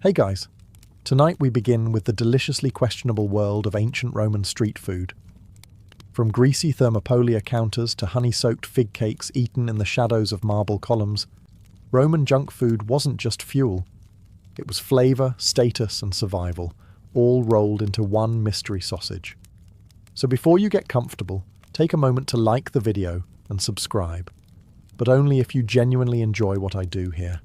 Hey guys, tonight we begin with the deliciously questionable world of ancient Roman street food. From greasy thermopolia counters to honey-soaked fig cakes eaten in the shadows of marble columns, Roman junk food wasn't just fuel. It was flavour, status and survival, all rolled into one mystery sausage. So before you get comfortable, take a moment to like the video and subscribe, but only if you genuinely enjoy what I do here.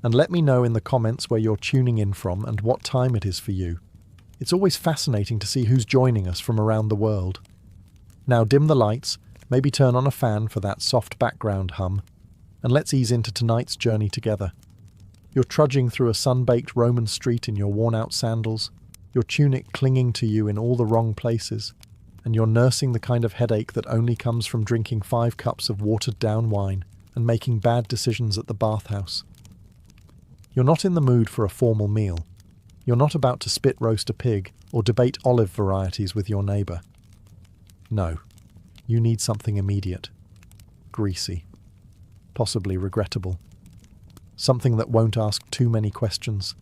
And let me know in the comments where you're tuning in from and what time it is for you. It's always fascinating to see who's joining us from around the world. Now dim the lights, maybe turn on a fan for that soft background hum, and let's ease into tonight's journey together. You're trudging through a sun-baked Roman street in your worn-out sandals, your tunic clinging to you in all the wrong places, and you're nursing the kind of headache that only comes from drinking 5 cups of watered-down wine and making bad decisions at the bathhouse. You're not in the mood for a formal meal. You're not about to spit roast a pig or debate olive varieties with your neighbour. No, you need something immediate, greasy, possibly regrettable. Something that won't ask too many questions,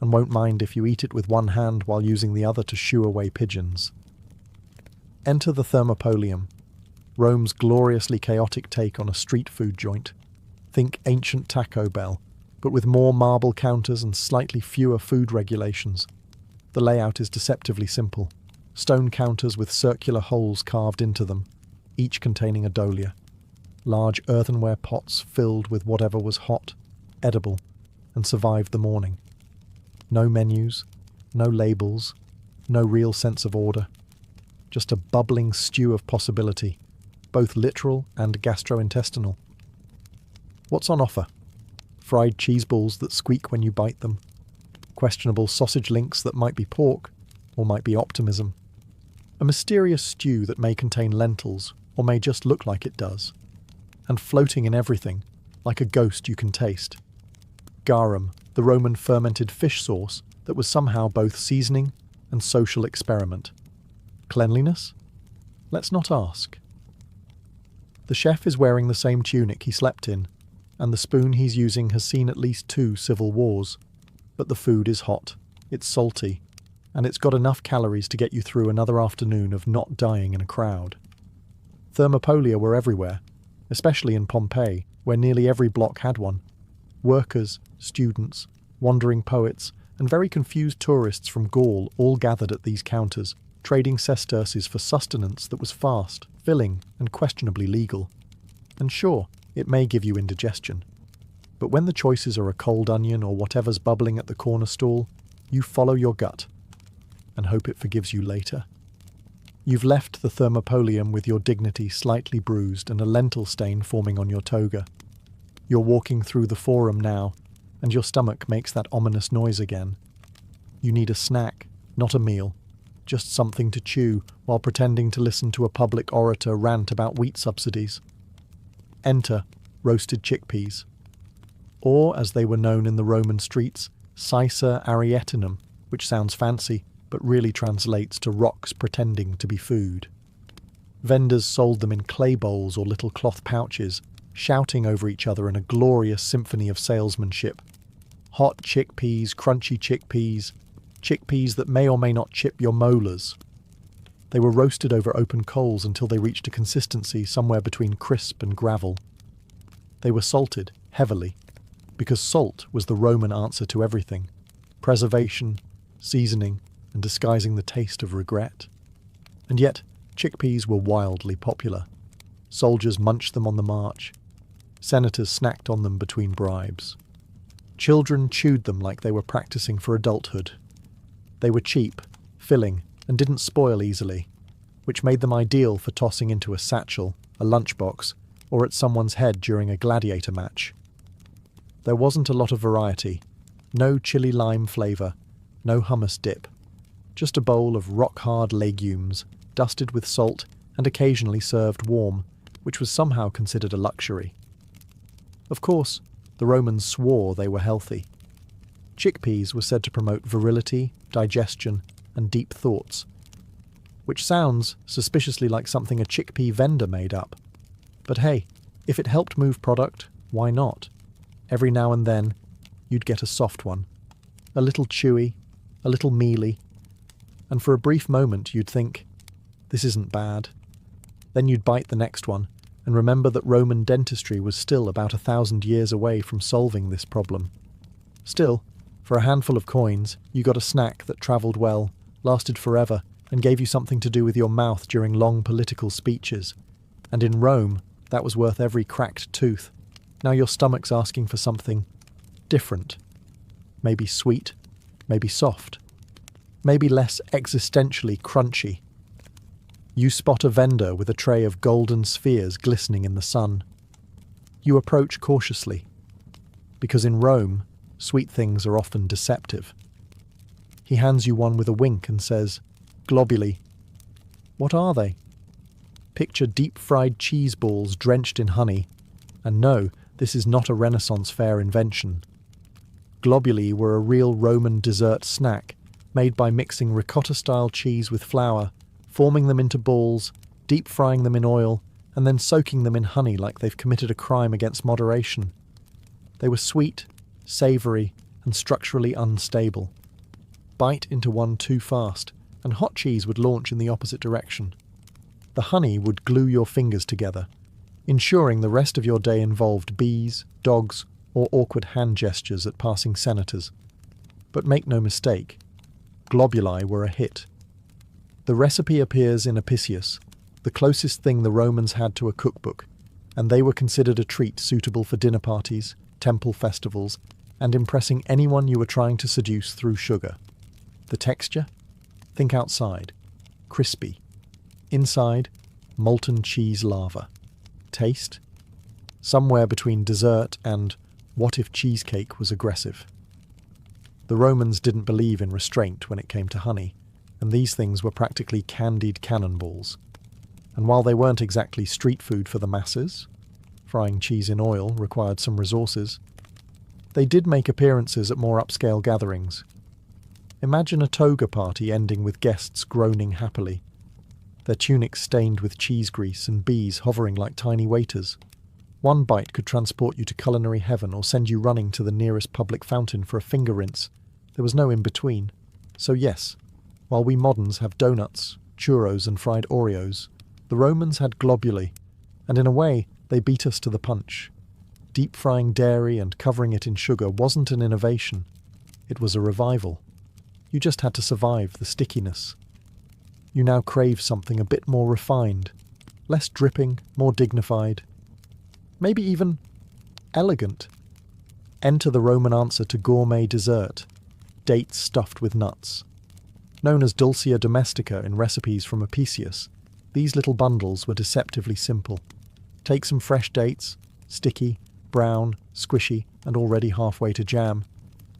and won't mind if you eat it with one hand while using the other to shoo away pigeons. Enter the Thermopolium, Rome's gloriously chaotic take on a street food joint. Think ancient Taco Bell, but with more marble counters and slightly fewer food regulations. The layout is deceptively simple. Stone counters with circular holes carved into them, each containing a dolia. Large earthenware pots filled with whatever was hot, edible, and survived the morning. No menus, no labels, no real sense of order. Just a bubbling stew of possibility, both literal and gastrointestinal. What's on offer? Fried cheese balls that squeak when you bite them. Questionable sausage links that might be pork, or might be optimism. A mysterious stew that may contain lentils, or may just look like it does. And floating in everything, like a ghost you can taste. Garum, the Roman fermented fish sauce that was somehow both seasoning and social experiment. Cleanliness? Let's not ask. The chef is wearing the same tunic he slept in, and the spoon he's using has seen at least 2 civil wars. But the food is hot, it's salty, and it's got enough calories to get you through another afternoon of not dying in a crowd. Thermopolia were everywhere, especially in Pompeii, where nearly every block had one. Workers, students, wandering poets, and very confused tourists from Gaul all gathered at these counters, trading sesterces for sustenance that was fast, filling, and questionably legal. And sure, it may give you indigestion. But when the choices are a cold onion or whatever's bubbling at the corner stall, you follow your gut and hope it forgives you later. You've left the Thermopolium with your dignity slightly bruised and a lentil stain forming on your toga. You're walking through the forum now, and your stomach makes that ominous noise again. You need a snack, not a meal, just something to chew while pretending to listen to a public orator rant about wheat subsidies. Enter roasted chickpeas, or as they were known in the Roman streets, Cicer arietinum, which sounds fancy but really translates to rocks pretending to be food. Vendors sold them in clay bowls or little cloth pouches, shouting over each other in a glorious symphony of salesmanship. Hot chickpeas, crunchy chickpeas, chickpeas that may or may not chip your molars. They were roasted over open coals until they reached a consistency somewhere between crisp and gravel. They were salted, heavily, because salt was the Roman answer to everything. Preservation, seasoning, and disguising the taste of regret. And yet, chickpeas were wildly popular. Soldiers munched them on the march. Senators snacked on them between bribes. Children chewed them like they were practicing for adulthood. They were cheap, filling, and didn't spoil easily, which made them ideal for tossing into a satchel, a lunchbox, or at someone's head during a gladiator match. There wasn't a lot of variety, no chili lime flavour, no hummus dip, just a bowl of rock-hard legumes, dusted with salt and occasionally served warm, which was somehow considered a luxury. Of course, the Romans swore they were healthy. Chickpeas were said to promote virility, digestion, and deep thoughts, which sounds suspiciously like something a chickpea vendor made up. But hey, if it helped move product, why not? Every now and then, you'd get a soft one, a little chewy, a little mealy, and for a brief moment you'd think, this isn't bad. Then you'd bite the next one and remember that Roman dentistry was still about 1,000 years away from solving this problem. Still, for a handful of coins, you got a snack that travelled well, lasted forever, and gave you something to do with your mouth during long political speeches. And in Rome, that was worth every cracked tooth. Now your stomach's asking for something different. Maybe sweet, maybe soft, maybe less existentially crunchy. You spot a vendor with a tray of golden spheres glistening in the sun. You approach cautiously, because in Rome, sweet things are often deceptive. He hands you one with a wink and says, globuli. What are they? Picture deep-fried cheese balls drenched in honey. And no, this is not a Renaissance fair invention. Globuli were a real Roman dessert snack, made by mixing ricotta-style cheese with flour, forming them into balls, deep-frying them in oil, and then soaking them in honey like they've committed a crime against moderation. They were sweet, savoury, and structurally unstable. Bite into one too fast, and hot cheese would launch in the opposite direction. The honey would glue your fingers together, ensuring the rest of your day involved bees, dogs, or awkward hand gestures at passing senators. But make no mistake, globuli were a hit. The recipe appears in Apicius, the closest thing the Romans had to a cookbook, and they were considered a treat suitable for dinner parties, temple festivals, and impressing anyone you were trying to seduce through sugar. The texture? Think outside. Crispy. Inside, molten cheese lava. Taste? Somewhere between dessert and what if cheesecake was aggressive. The Romans didn't believe in restraint when it came to honey, and these things were practically candied cannonballs. And while they weren't exactly street food for the masses, frying cheese in oil required some resources, they did make appearances at more upscale gatherings. Imagine a toga party ending with guests groaning happily, their tunics stained with cheese grease and bees hovering like tiny waiters. One bite could transport you to culinary heaven or send you running to the nearest public fountain for a finger rinse. There was no in-between. So yes, while we moderns have donuts, churros and fried Oreos, the Romans had globuli, and in a way they beat us to the punch. Deep-frying dairy and covering it in sugar wasn't an innovation. It was a revival. You just had to survive the stickiness. You now crave something a bit more refined, less dripping, more dignified, maybe even elegant. Enter the Roman answer to gourmet dessert, dates stuffed with nuts. Known as dulcia domestica in recipes from Apicius, these little bundles were deceptively simple. Take some fresh dates, sticky, brown, squishy, and already halfway to jam.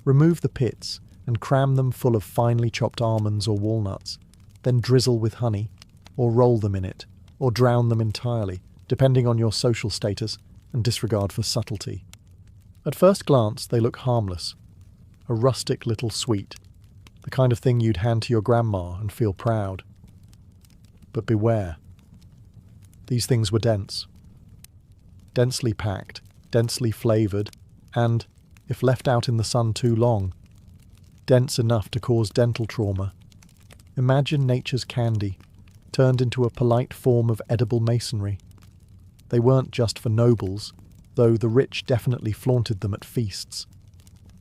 Remove the pits and cram them full of finely chopped almonds or walnuts. Then drizzle with honey, or roll them in it, or drown them entirely, depending on your social status and disregard for subtlety. At first glance, they look harmless. A rustic little sweet, the kind of thing you'd hand to your grandma and feel proud. But beware. These things were dense. Densely packed, densely flavoured, and, if left out in the sun too long, dense enough to cause dental trauma. Imagine nature's candy, turned into a polite form of edible masonry. They weren't just for nobles, though the rich definitely flaunted them at feasts.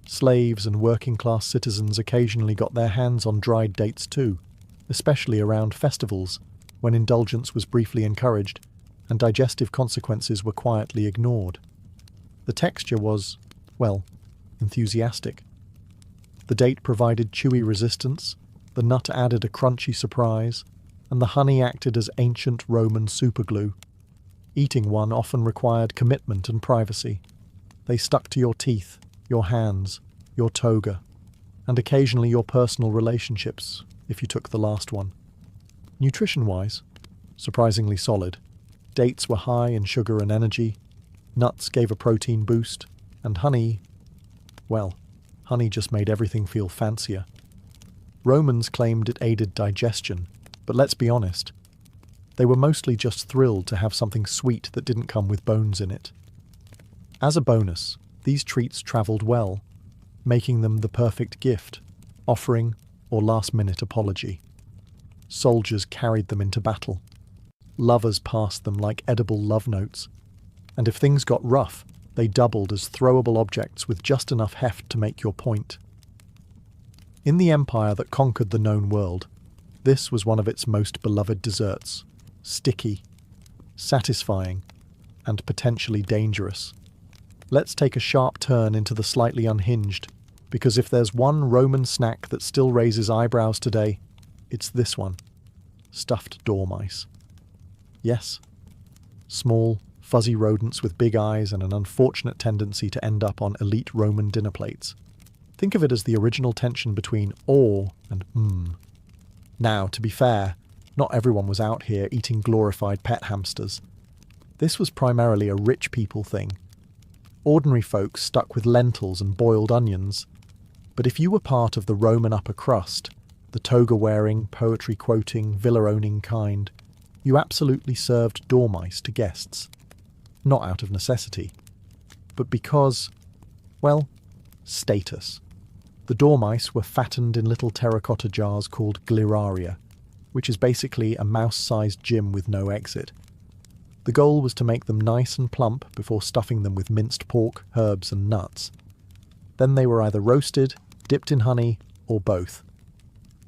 Slaves and working-class citizens occasionally got their hands on dried dates too, especially around festivals, when indulgence was briefly encouraged and digestive consequences were quietly ignored. The texture was, well, enthusiastic. The date provided chewy resistance, the nut added a crunchy surprise, and the honey acted as ancient Roman superglue. Eating one often required commitment and privacy. They stuck to your teeth, your hands, your toga, and occasionally your personal relationships, if you took the last one. Nutrition-wise, surprisingly solid. Dates were high in sugar and energy, nuts gave a protein boost, and honey, well, honey just made everything feel fancier. Romans claimed it aided digestion, but let's be honest, they were mostly just thrilled to have something sweet that didn't come with bones in it. As a bonus, these treats travelled well. making them the perfect gift, offering, or last-minute apology. Soldiers carried them into battle. Lovers passed them like edible love notes. And if things got rough, they doubled as throwable objects with just enough heft to make your point. In the empire that conquered the known world, this was one of its most beloved desserts, sticky, satisfying, and potentially dangerous. Let's take a sharp turn into the slightly unhinged, because if there's one Roman snack that still raises eyebrows today, it's this one: stuffed dormice. Yes, small, fuzzy rodents with big eyes and an unfortunate tendency to end up on elite Roman dinner plates. Think of it as the original tension between awe and Now, to be fair, not everyone was out here eating glorified pet hamsters. This was primarily a rich people thing. Ordinary folks stuck with lentils and boiled onions. But if you were part of the Roman upper crust, the toga-wearing, poetry-quoting, villa-owning kind, you absolutely served dormice to guests. Not out of necessity, but because, well, status. The dormice were fattened in little terracotta jars called gliraria, which is basically a mouse-sized gym with no exit. The goal was to make them nice and plump before stuffing them with minced pork, herbs and nuts. Then they were either roasted, dipped in honey, or both.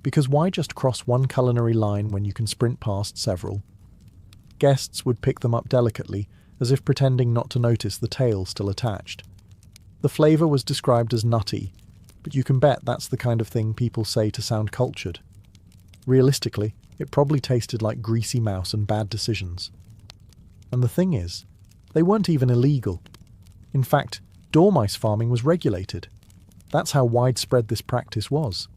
Because why just cross one culinary line when you can sprint past several? Guests would pick them up delicately, as if pretending not to notice the tail still attached. The flavour was described as nutty, but you can bet that's the kind of thing people say to sound cultured. Realistically, it probably tasted like greasy mouse and bad decisions. And the thing is, they weren't even illegal. In fact, dormice farming was regulated. That's how widespread this practice was.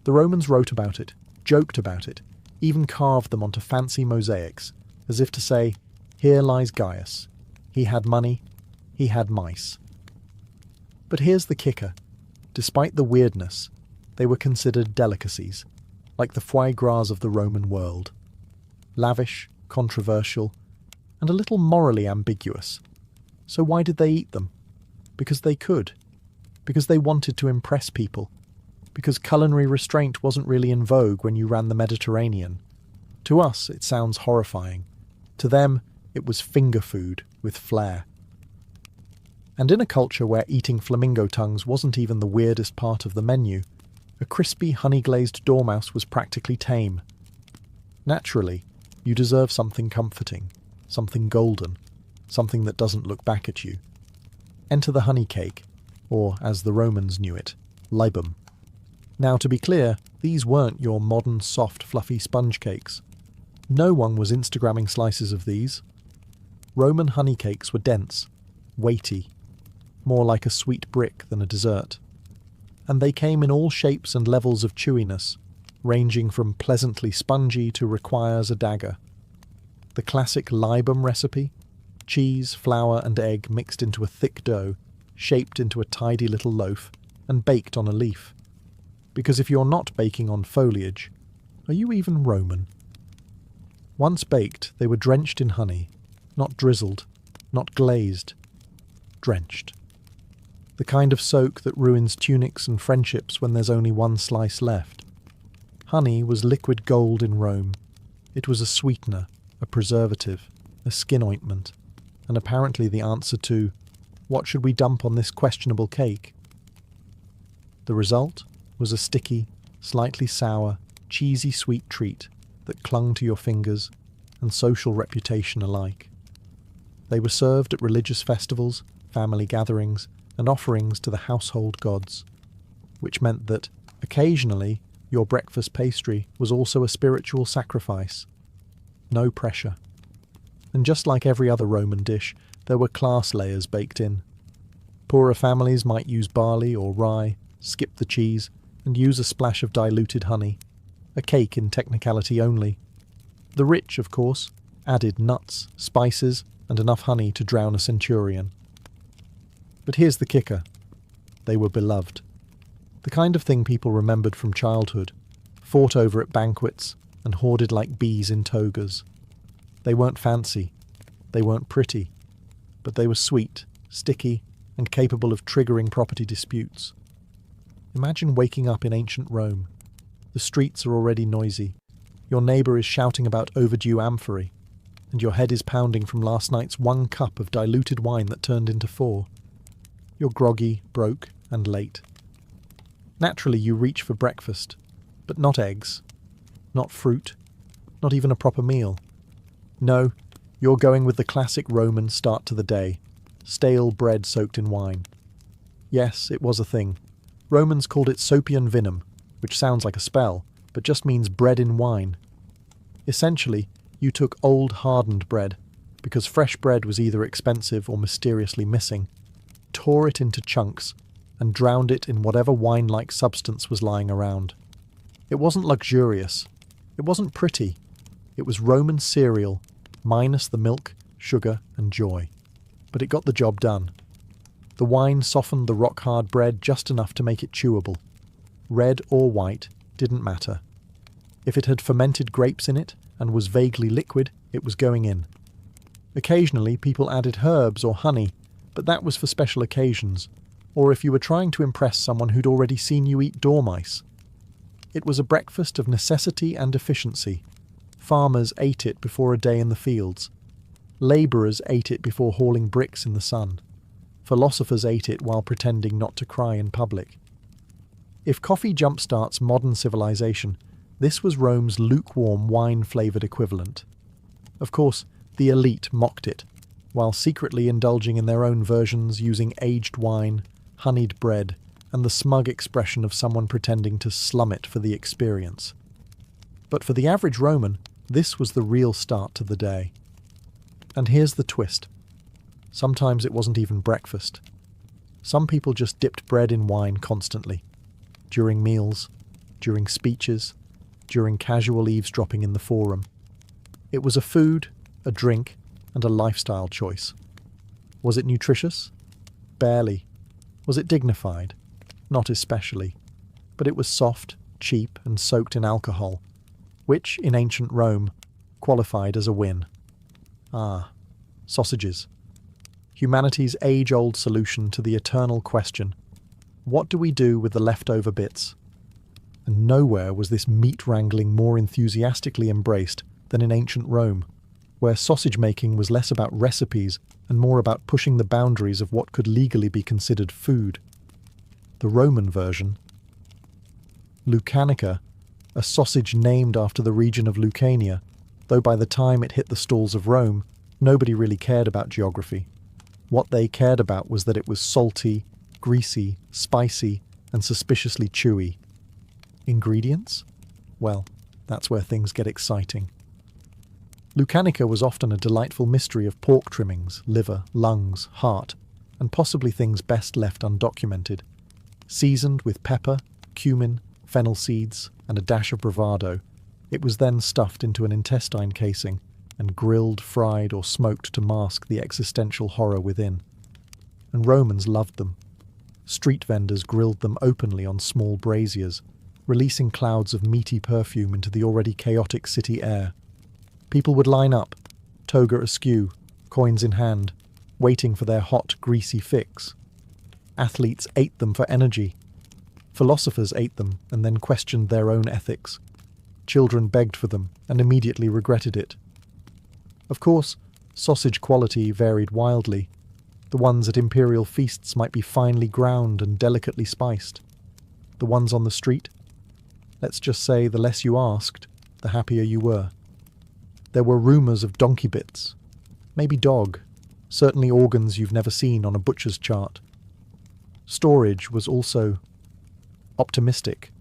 The Romans wrote about it, joked about it, even carved them onto fancy mosaics, as if to say, here lies Gaius. He had money, he had mice. But here's the kicker. Despite the weirdness, they were considered delicacies, like the foie gras of the Roman world. Lavish, controversial, and a little morally ambiguous. So why did they eat them? Because they could. Because they wanted to impress people. Because culinary restraint wasn't really in vogue when you ran the Mediterranean. To us, it sounds horrifying. To them, it was finger food with flair. And in a culture where eating flamingo tongues wasn't even the weirdest part of the menu, a crispy honey-glazed dormouse was practically tame. Naturally, you deserve something comforting, something golden, something that doesn't look back at you. Enter the honey cake, or, as the Romans knew it, libum. Now, to be clear, these weren't your modern soft, fluffy sponge cakes. No one was Instagramming slices of these. Roman honey cakes were dense, weighty, more like a sweet brick than a dessert. And they came in all shapes and levels of chewiness, ranging from pleasantly spongy to requires a dagger. The classic libum recipe, cheese, flour and egg mixed into a thick dough, shaped into a tidy little loaf, and baked on a leaf. Because if you're not baking on foliage, are you even Roman? Once baked, they were drenched in honey, not drizzled, not glazed, drenched. The kind of soak that ruins tunics and friendships when there's only one slice left. Honey was liquid gold in Rome. It was a sweetener, a preservative, a skin ointment, and apparently the answer to, what should we dump on this questionable cake? The result was a sticky, slightly sour, cheesy sweet treat that clung to your fingers and social reputation alike. They were served at religious festivals, family gatherings, and offerings to the household gods, which meant that, occasionally, your breakfast pastry was also a spiritual sacrifice. No pressure. And just like every other Roman dish, there were class layers baked in. Poorer families might use barley or rye, skip the cheese, and use a splash of diluted honey. A cake in technicality only. The rich, of course, added nuts, spices, and enough honey to drown a centurion. But here's the kicker. They were beloved. The kind of thing people remembered from childhood, fought over at banquets, and hoarded like bees in togas. They weren't fancy. They weren't pretty. But they were sweet, sticky, and capable of triggering property disputes. Imagine waking up in ancient Rome. The streets are already noisy. Your neighbour is shouting about overdue amphorae, and your head is pounding from last night's 1 cup of diluted wine that turned into 4. You're groggy, broke, and late. Naturally, you reach for breakfast, but not eggs, not fruit, not even a proper meal. No, you're going with the classic Roman start to the day, stale bread soaked in wine. Yes, it was a thing. Romans called it sopium vinum, which sounds like a spell, but just means bread in wine. Essentially, you took old hardened bread, because fresh bread was either expensive or mysteriously missing, tore it into chunks, and drowned it in whatever wine-like substance was lying around. It wasn't luxurious. It wasn't pretty. It was Roman cereal, minus the milk, sugar, and joy. But it got the job done. The wine softened the rock-hard bread just enough to make it chewable. Red or white didn't matter. If it had fermented grapes in it and was vaguely liquid, it was going in. Occasionally, people added herbs or honey, but that was for special occasions, or if you were trying to impress someone who'd already seen you eat dormice. It was a breakfast of necessity and efficiency. Farmers ate it before a day in the fields. Labourers ate it before hauling bricks in the sun. Philosophers ate it while pretending not to cry in public. If coffee jumpstarts modern civilization, this was Rome's lukewarm wine-flavoured equivalent. Of course, the elite mocked it, while secretly indulging in their own versions using aged wine, honeyed bread, and the smug expression of someone pretending to slum it for the experience. But for the average Roman, this was the real start to the day. And here's the twist. Sometimes it wasn't even breakfast. Some people just dipped bread in wine constantly. During meals, during speeches, during casual eavesdropping in the forum. It was a food, a drink, and a lifestyle choice. Was it nutritious? Barely. Was it dignified? Not especially. But it was soft, cheap, and soaked in alcohol, which, in ancient Rome, qualified as a win. Ah, sausages. Humanity's age-old solution to the eternal question, what do we do with the leftover bits? And nowhere was this meat wrangling more enthusiastically embraced than in ancient Rome, where sausage making was less about recipes and more about pushing the boundaries of what could legally be considered food. The Roman version, Lucanica, a sausage named after the region of Lucania, though by the time it hit the stalls of Rome, nobody really cared about geography. What they cared about was that it was salty, greasy, spicy, and suspiciously chewy. Ingredients? Well, that's where things get exciting. Lucanica was often a delightful mystery of pork trimmings, liver, lungs, heart, and possibly things best left undocumented. Seasoned with pepper, cumin, fennel seeds, and a dash of bravado, it was then stuffed into an intestine casing and grilled, fried, or smoked to mask the existential horror within. And Romans loved them. Street vendors grilled them openly on small braziers, releasing clouds of meaty perfume into the already chaotic city air. People would line up, toga askew, coins in hand, waiting for their hot, greasy fix. Athletes ate them for energy. Philosophers ate them and then questioned their own ethics. Children begged for them and immediately regretted it. Of course, sausage quality varied wildly. The ones at imperial feasts might be finely ground and delicately spiced. The ones on the street? Let's just say the less you asked, the happier you were. There were rumours of donkey bits, maybe dog, certainly organs you've never seen on a butcher's chart. Storage was also optimistic.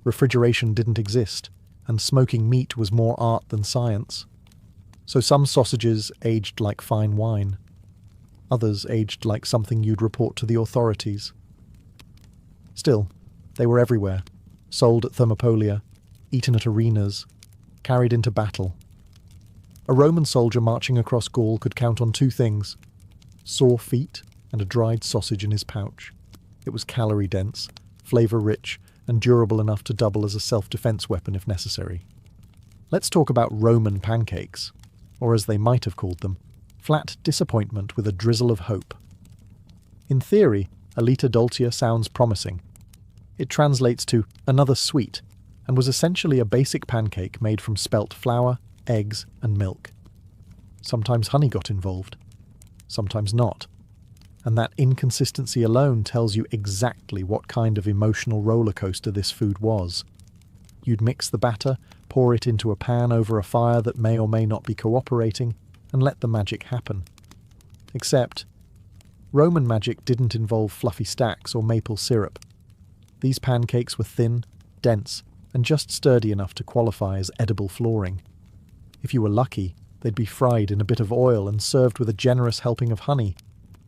Refrigeration didn't exist, and smoking meat was more art than science. So some sausages aged like fine wine. Others aged like something you'd report to the authorities. Still, they were everywhere, sold at Thermopolia, eaten at arenas, carried into battle. A Roman soldier marching across Gaul could count on 2 things: sore feet and a dried sausage in his pouch. It was calorie-dense, flavour-rich, and durable enough to double as a self-defence weapon if necessary. Let's talk about Roman pancakes, or as they might have called them, flat disappointment with a drizzle of hope. In theory, Alita Dolcia sounds promising. It translates to another sweet and was essentially a basic pancake made from spelt flour, eggs, and milk. Sometimes honey got involved, sometimes not. And that inconsistency alone tells you exactly what kind of emotional roller coaster this food was. You'd mix the batter, pour it into a pan over a fire that may or may not be cooperating, and let the magic happen. Except, Roman magic didn't involve fluffy stacks or maple syrup. These pancakes were thin, dense, and just sturdy enough to qualify as edible flooring. If you were lucky, they'd be fried in a bit of oil and served with a generous helping of honey,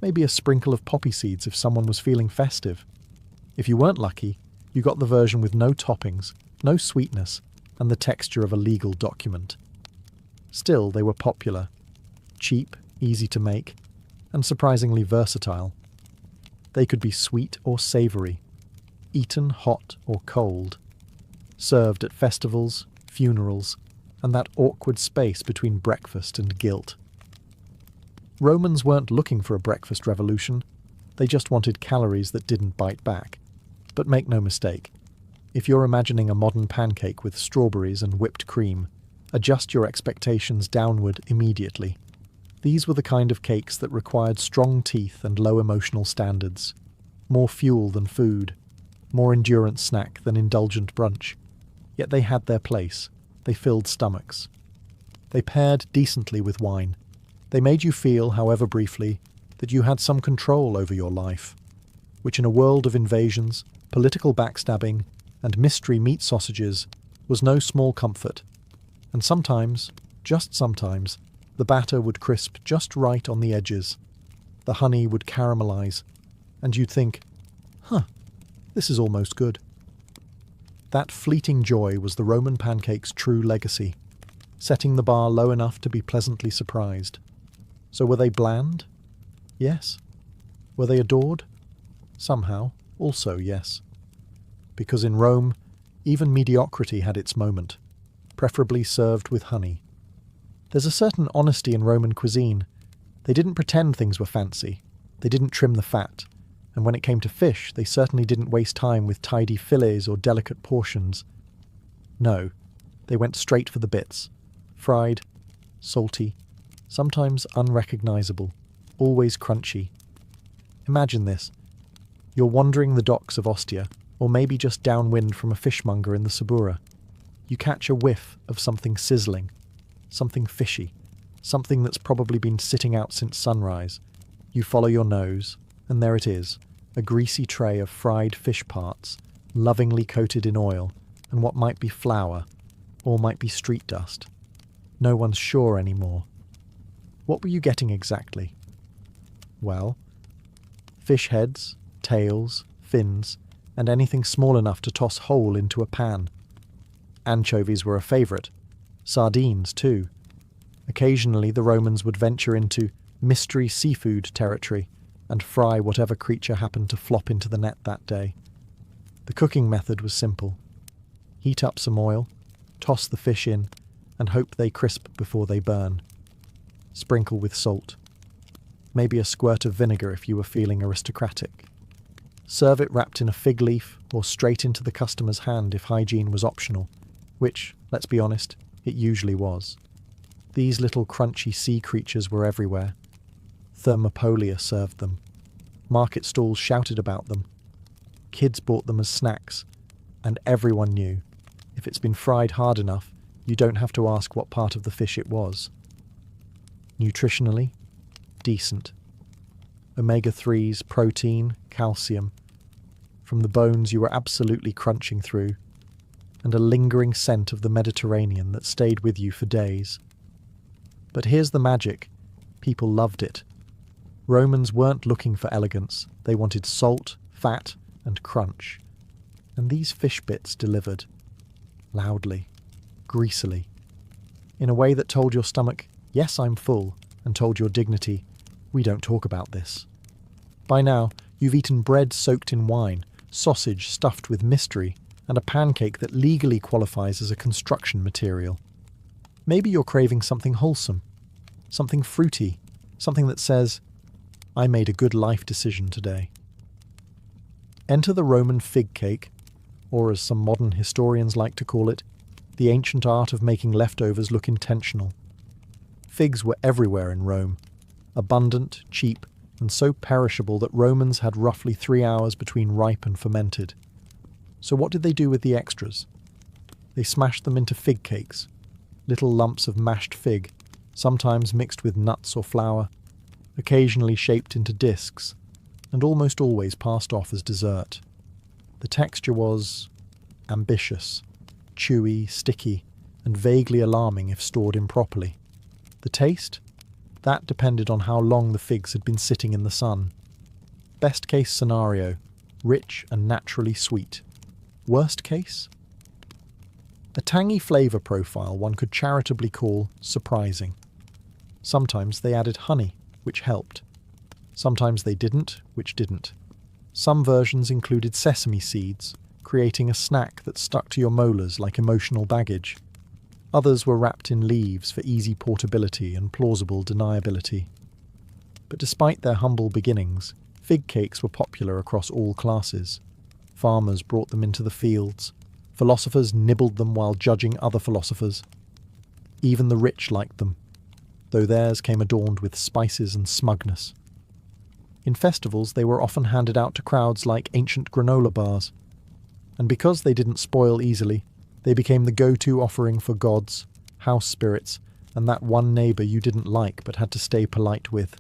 maybe a sprinkle of poppy seeds if someone was feeling festive. If you weren't lucky, you got the version with no toppings, no sweetness, and the texture of a legal document. Still, they were popular, cheap, easy to make, and surprisingly versatile. They could be sweet or savoury, eaten hot or cold, served at festivals, funerals, and that awkward space between breakfast and guilt. Romans weren't looking for a breakfast revolution, they just wanted calories that didn't bite back. But make no mistake, if you're imagining a modern pancake with strawberries and whipped cream, adjust your expectations downward immediately. These were the kind of cakes that required strong teeth and low emotional standards, more fuel than food, more endurance snack than indulgent brunch. Yet they had their place, they filled stomachs. They paired decently with wine. They made you feel, however briefly, that you had some control over your life, which in a world of invasions, political backstabbing, and mystery meat sausages was no small comfort. And sometimes, just sometimes, the batter would crisp just right on the edges. The honey would caramelize, and you'd think, this is almost good. That fleeting joy was the Roman pancake's true legacy, setting the bar low enough to be pleasantly surprised. So were they bland? Yes. Were they adored? Somehow, also yes. Because in Rome, even mediocrity had its moment, preferably served with honey. There's a certain honesty in Roman cuisine. They didn't pretend things were fancy. They didn't trim the fat. And when it came to fish, they certainly didn't waste time with tidy fillets or delicate portions. No, they went straight for the bits. Fried, salty, sometimes unrecognizable, always crunchy. Imagine this. You're wandering the docks of Ostia, or maybe just downwind from a fishmonger in the Subura. You catch a whiff of something sizzling, something fishy, something that's probably been sitting out since sunrise. You follow your nose, and there it is, a greasy tray of fried fish parts, lovingly coated in oil, and what might be flour, or might be street dust. No one's sure anymore. What were you getting exactly? Well, fish heads, tails, fins, and anything small enough to toss whole into a pan. Anchovies were a favourite. Sardines, too. Occasionally the Romans would venture into mystery seafood territory and fry whatever creature happened to flop into the net that day. The cooking method was simple. Heat up some oil, toss the fish in, and hope they crisp before they burn. Sprinkle with salt. Maybe a squirt of vinegar if you were feeling aristocratic. Serve it wrapped in a fig leaf or straight into the customer's hand if hygiene was optional, which, let's be honest, it usually was. These little crunchy sea creatures were everywhere. Thermopolia served them. Market stalls shouted about them. Kids bought them as snacks, and everyone knew, if it's been fried hard enough, you don't have to ask what part of the fish it was. Nutritionally, decent. Omega-3s, protein, calcium. From the bones you were absolutely crunching through, and a lingering scent of the Mediterranean that stayed with you for days. But here's the magic. People loved it. Romans weren't looking for elegance. They wanted salt, fat, and crunch. And these fish bits delivered. Loudly. Greasily. In a way that told your stomach, yes, I'm full, and told your dignity, we don't talk about this. By now, you've eaten bread soaked in wine, sausage stuffed with mystery, and a pancake that legally qualifies as a construction material. Maybe you're craving something wholesome, something fruity, something that says, I made a good life decision today. Enter the Roman fig cake, or as some modern historians like to call it, the ancient art of making leftovers look intentional. Figs were everywhere in Rome, abundant, cheap, and so perishable that Romans had roughly 3 hours between ripe and fermented. So what did they do with the extras? They smashed them into fig cakes, little lumps of mashed fig, sometimes mixed with nuts or flour, occasionally shaped into discs, and almost always passed off as dessert. The texture was ambitious, chewy, sticky, and vaguely alarming if stored improperly. The taste? That depended on how long the figs had been sitting in the sun. Best case scenario, rich and naturally sweet. Worst case? A tangy flavour profile one could charitably call surprising. Sometimes they added honey, which helped. Sometimes they didn't, which didn't. Some versions included sesame seeds, creating a snack that stuck to your molars like emotional baggage. Others were wrapped in leaves for easy portability and plausible deniability. But despite their humble beginnings, fig cakes were popular across all classes. Farmers brought them into the fields. Philosophers nibbled them while judging other philosophers. Even the rich liked them, though theirs came adorned with spices and smugness. In festivals, they were often handed out to crowds like ancient granola bars. And because they didn't spoil easily, they became the go-to offering for gods, house spirits, and that one neighbour you didn't like but had to stay polite with.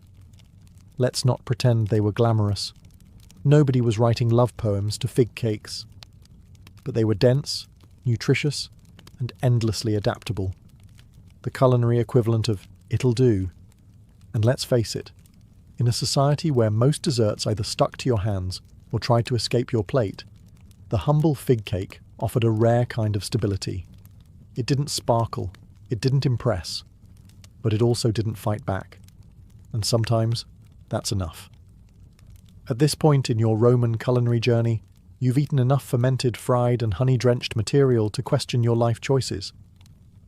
Let's not pretend they were glamorous. Nobody was writing love poems to fig cakes. But they were dense, nutritious, and endlessly adaptable. The culinary equivalent of it'll do. And let's face it, in a society where most desserts either stuck to your hands or tried to escape your plate, the humble fig cake offered a rare kind of stability. It didn't sparkle, it didn't impress, but it also didn't fight back. And sometimes, that's enough. At this point in your Roman culinary journey, you've eaten enough fermented, fried, and honey-drenched material to question your life choices.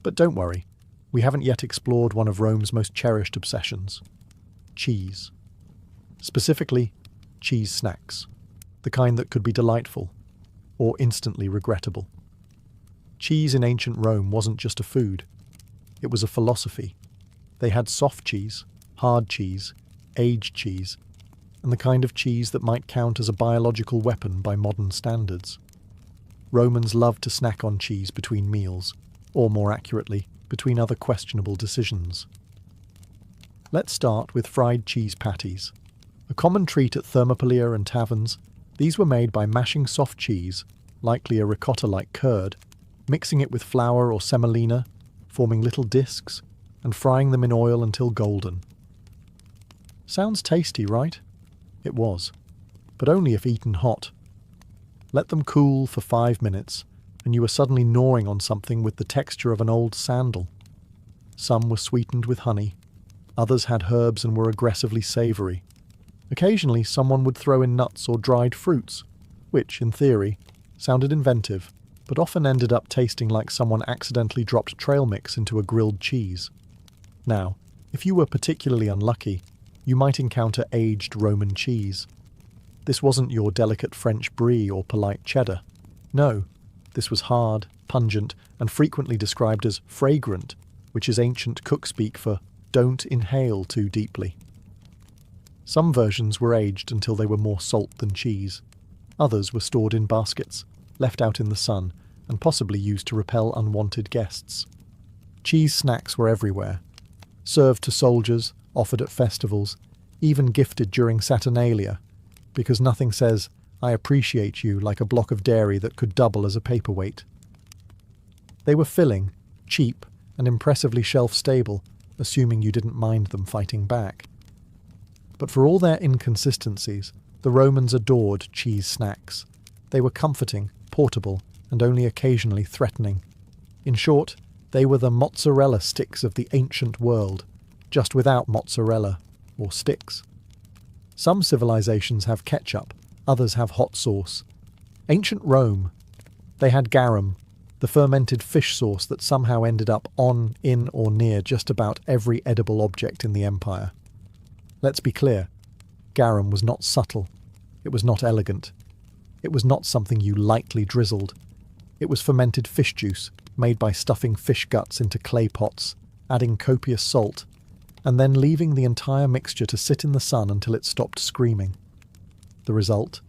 But don't worry, we haven't yet explored one of Rome's most cherished obsessions: cheese. Specifically, cheese snacks, the kind that could be delightful, or instantly regrettable. Cheese in ancient Rome wasn't just a food, it was a philosophy. They had soft cheese, hard cheese, aged cheese, and the kind of cheese that might count as a biological weapon by modern standards. Romans loved to snack on cheese between meals, or more accurately, between other questionable decisions. Let's start with fried cheese patties. A common treat at Thermopylae and taverns, these were made by mashing soft cheese, likely a ricotta-like curd, mixing it with flour or semolina, forming little discs, and frying them in oil until golden. Sounds tasty, right? It was, but only if eaten hot. Let them cool for 5 minutes, and you were suddenly gnawing on something with the texture of an old sandal. Some were sweetened with honey, others had herbs and were aggressively savoury. Occasionally someone would throw in nuts or dried fruits, which, in theory, sounded inventive, but often ended up tasting like someone accidentally dropped trail mix into a grilled cheese. Now, if you were particularly unlucky, you might encounter aged Roman cheese. This wasn't your delicate French brie or polite cheddar. No, this was hard, pungent, and frequently described as fragrant, which is ancient cook speak for don't inhale too deeply. Some versions were aged until they were more salt than cheese. Others were stored in baskets, left out in the sun, and possibly used to repel unwanted guests. Cheese snacks were everywhere. Served to soldiers, offered at festivals, even gifted during Saturnalia, because nothing says, "I appreciate you," like a block of dairy that could double as a paperweight. They were filling, cheap, and impressively shelf-stable, assuming you didn't mind them fighting back. But for all their inconsistencies, the Romans adored cheese snacks. They were comforting, portable, and only occasionally threatening. In short, they were the mozzarella sticks of the ancient world, just without mozzarella, or sticks. Some civilizations have ketchup, others have hot sauce. Ancient Rome, they had garum, the fermented fish sauce that somehow ended up on, in, or near just about every edible object in the empire. Let's be clear, garum was not subtle, it was not elegant. It was not something you lightly drizzled. It was fermented fish juice, made by stuffing fish guts into clay pots, adding copious salt, and then leaving the entire mixture to sit in the sun until it stopped screaming. The result?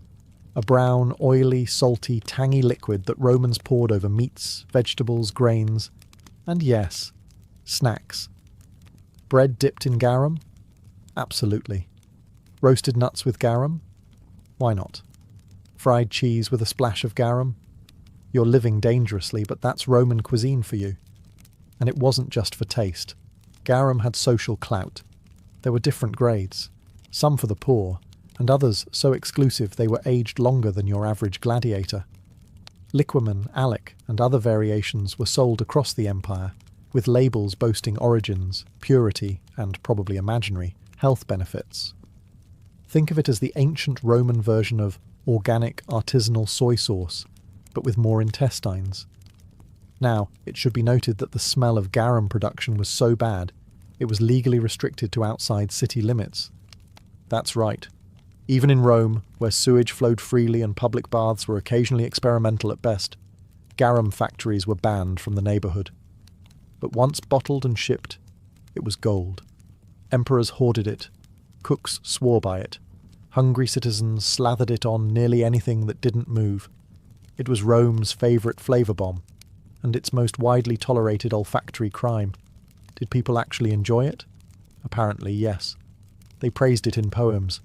A brown, oily, salty, tangy liquid that Romans poured over meats, vegetables, grains, and yes, snacks. Bread dipped in garum? Absolutely. Roasted nuts with garum? Why not? Fried cheese with a splash of garum? You're living dangerously, but that's Roman cuisine for you. And it wasn't just for taste. Garum had social clout. There were different grades, some for the poor, and others so exclusive they were aged longer than your average gladiator. Liquamen, alec, and other variations were sold across the empire, with labels boasting origins, purity, and probably imaginary, health benefits. Think of it as the ancient Roman version of organic artisanal soy sauce, but with more intestines. Now, it should be noted that the smell of garum production was so bad, it was legally restricted to outside city limits. That's right. Even in Rome, where sewage flowed freely and public baths were occasionally experimental at best, garum factories were banned from the neighbourhood. But once bottled and shipped, it was gold. Emperors hoarded it. Cooks swore by it. Hungry citizens slathered it on nearly anything that didn't move. It was Rome's favourite flavour bomb, and its most widely tolerated olfactory crime. Did people actually enjoy it? Apparently, yes. They praised it in poems.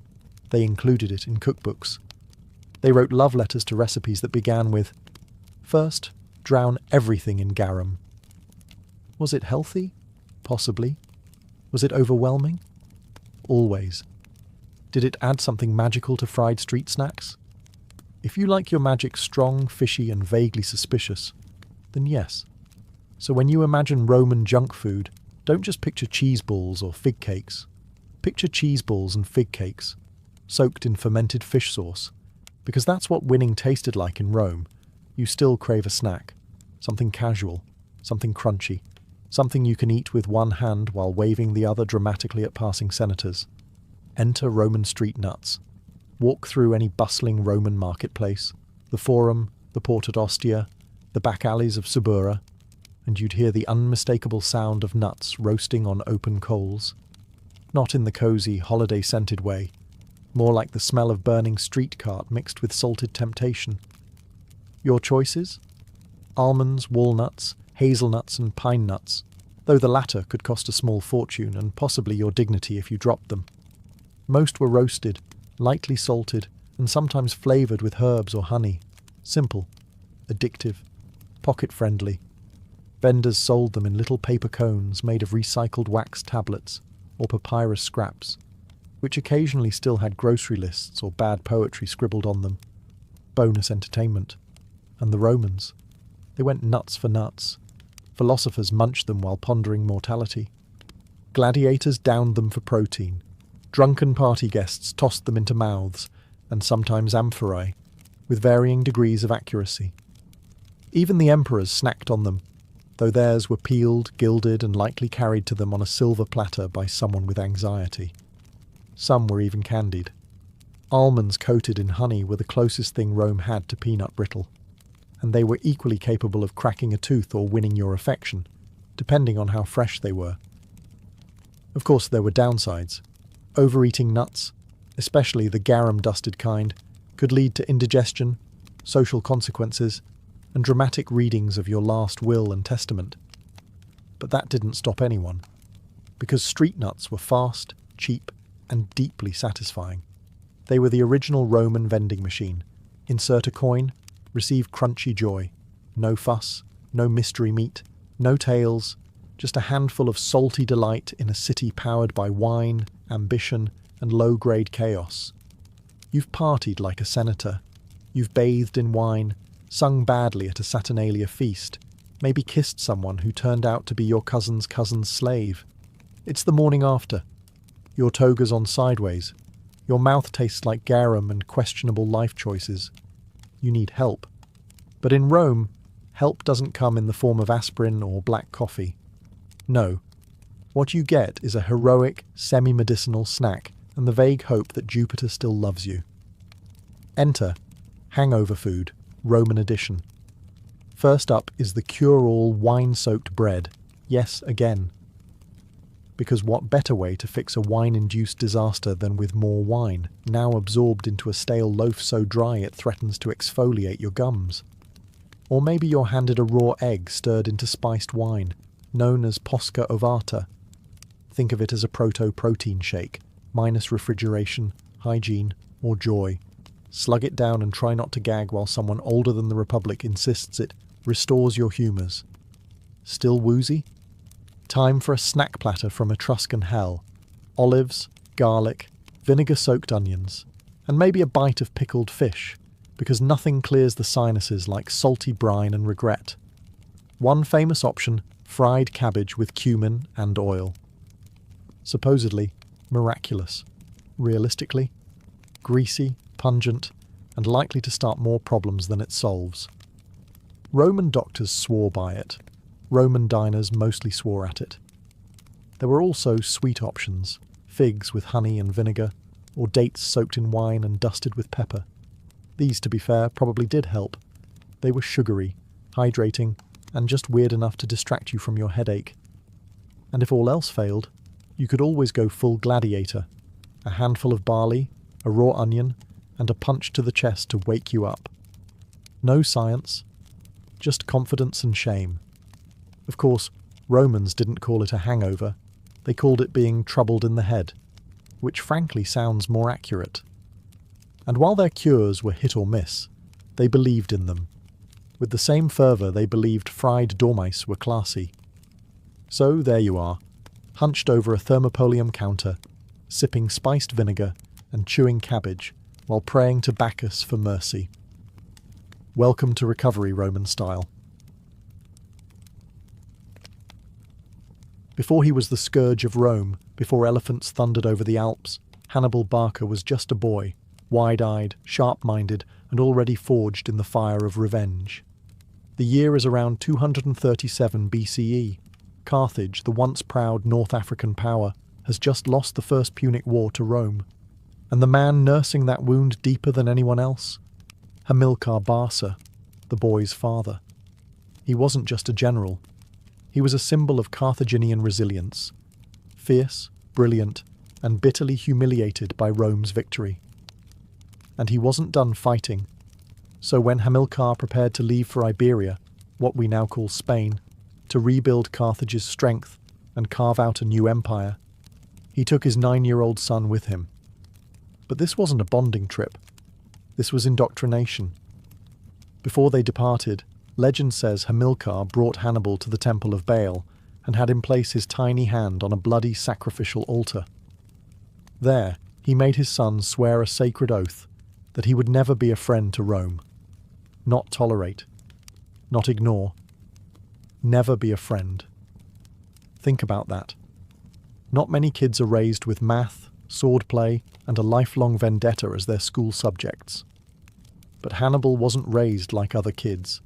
They included it in cookbooks. They wrote love letters to recipes that began with, "First, drown everything in garum." Was it healthy? Possibly. Was it overwhelming? Always. Did it add something magical to fried street snacks? If you like your magic strong, fishy, and vaguely suspicious, then yes. So when you imagine Roman junk food, don't just picture cheese balls or fig cakes. Picture cheese balls and fig cakes, soaked in fermented fish sauce, because that's what winning tasted like in Rome. You still crave a snack, something casual, something crunchy, something you can eat with one hand while waving the other dramatically at passing senators. Enter Roman street nuts. Walk through any bustling Roman marketplace, the Forum, the Port at Ostia, the back alleys of Subura, and you'd hear the unmistakable sound of nuts roasting on open coals. Not in the cosy, holiday-scented way, more like the smell of burning street cart mixed with salted temptation. Your choices? Almonds, walnuts, hazelnuts and pine nuts, though the latter could cost a small fortune and possibly your dignity if you dropped them. Most were roasted, lightly salted, and sometimes flavoured with herbs or honey. Simple, addictive, pocket-friendly. Vendors sold them in little paper cones made of recycled wax tablets or papyrus scraps, which occasionally still had grocery lists or bad poetry scribbled on them. Bonus entertainment. And the Romans. They went nuts for nuts. Philosophers munched them while pondering mortality. Gladiators downed them for protein. Drunken party guests tossed them into mouths, and sometimes amphorae, with varying degrees of accuracy. Even the emperors snacked on them, though theirs were peeled, gilded, and likely carried to them on a silver platter by someone with anxiety. Some were even candied. Almonds coated in honey were the closest thing Rome had to peanut brittle, and they were equally capable of cracking a tooth or winning your affection, depending on how fresh they were. Of course, there were downsides. Overeating nuts, especially the garum-dusted kind, could lead to indigestion, social consequences, and dramatic readings of your last will and testament. But that didn't stop anyone, because street nuts were fast, cheap, and deeply satisfying. They were the original Roman vending machine. Insert a coin, receive crunchy joy. No fuss, no mystery meat, no tales, just a handful of salty delight in a city powered by wine, ambition, and low-grade chaos. You've partied like a senator. You've bathed in wine, sung badly at a Saturnalia feast, maybe kissed someone who turned out to be your cousin's slave. It's the morning after. Your toga's on sideways. Your mouth tastes like garum and questionable life choices. You need help. But in Rome, help doesn't come in the form of aspirin or black coffee. No. What you get is a heroic, semi-medicinal snack and the vague hope that Jupiter still loves you. Enter Hangover food, Roman edition. First up is the cure-all wine-soaked bread. Yes, again. Because what better way to fix a wine-induced disaster than with more wine, now absorbed into a stale loaf so dry it threatens to exfoliate your gums? Or maybe you're handed a raw egg stirred into spiced wine, known as posca ovata. Think of it as a proto-protein shake, minus refrigeration, hygiene, or joy. Slug it down and try not to gag while someone older than the Republic insists it restores your humours. Still woozy? Time for a snack platter from Etruscan hell. Olives, garlic, vinegar-soaked onions, and maybe a bite of pickled fish, because nothing clears the sinuses like salty brine and regret. One famous option, fried cabbage with cumin and oil. Supposedly miraculous. Realistically, greasy, pungent, and likely to start more problems than it solves. Roman doctors swore by it. Roman diners mostly swore at it. There were also sweet options, figs with honey and vinegar, or dates soaked in wine and dusted with pepper. These, to be fair, probably did help. They were sugary, hydrating, and just weird enough to distract you from your headache. And if all else failed, you could always go full gladiator. A handful of barley, a raw onion, and a punch to the chest to wake you up. No science, just confidence and shame. Of course, Romans didn't call it a hangover. They called it being troubled in the head, which frankly sounds more accurate. And while their cures were hit or miss, they believed in them. With the same fervour they believed fried dormice were classy. So there you are, hunched over a thermopolium counter, sipping spiced vinegar and chewing cabbage while praying to Bacchus for mercy. Welcome to recovery Roman style. Before he was the scourge of Rome, before elephants thundered over the Alps, Hannibal Barca was just a boy, wide-eyed, sharp-minded, and already forged in the fire of revenge. The year is around 237 BCE. Carthage, the once proud North African power, has just lost the First Punic War to Rome. And the man nursing that wound deeper than anyone else? Hamilcar Barca, the boy's father. He wasn't just a general. He was a symbol of Carthaginian resilience, fierce, brilliant, and bitterly humiliated by Rome's victory. And he wasn't done fighting. So when Hamilcar prepared to leave for Iberia, what we now call Spain, to rebuild Carthage's strength and carve out a new empire, he took his 9-year-old son with him. But this wasn't a bonding trip. This was indoctrination. Before they departed, legend says Hamilcar brought Hannibal to the temple of Baal and had him place his tiny hand on a bloody sacrificial altar. There, he made his son swear a sacred oath that he would never be a friend to Rome. Not tolerate. Not ignore. Never be a friend. Think about that. Not many kids are raised with math, swordplay, and a lifelong vendetta as their school subjects. But Hannibal wasn't raised like other kids.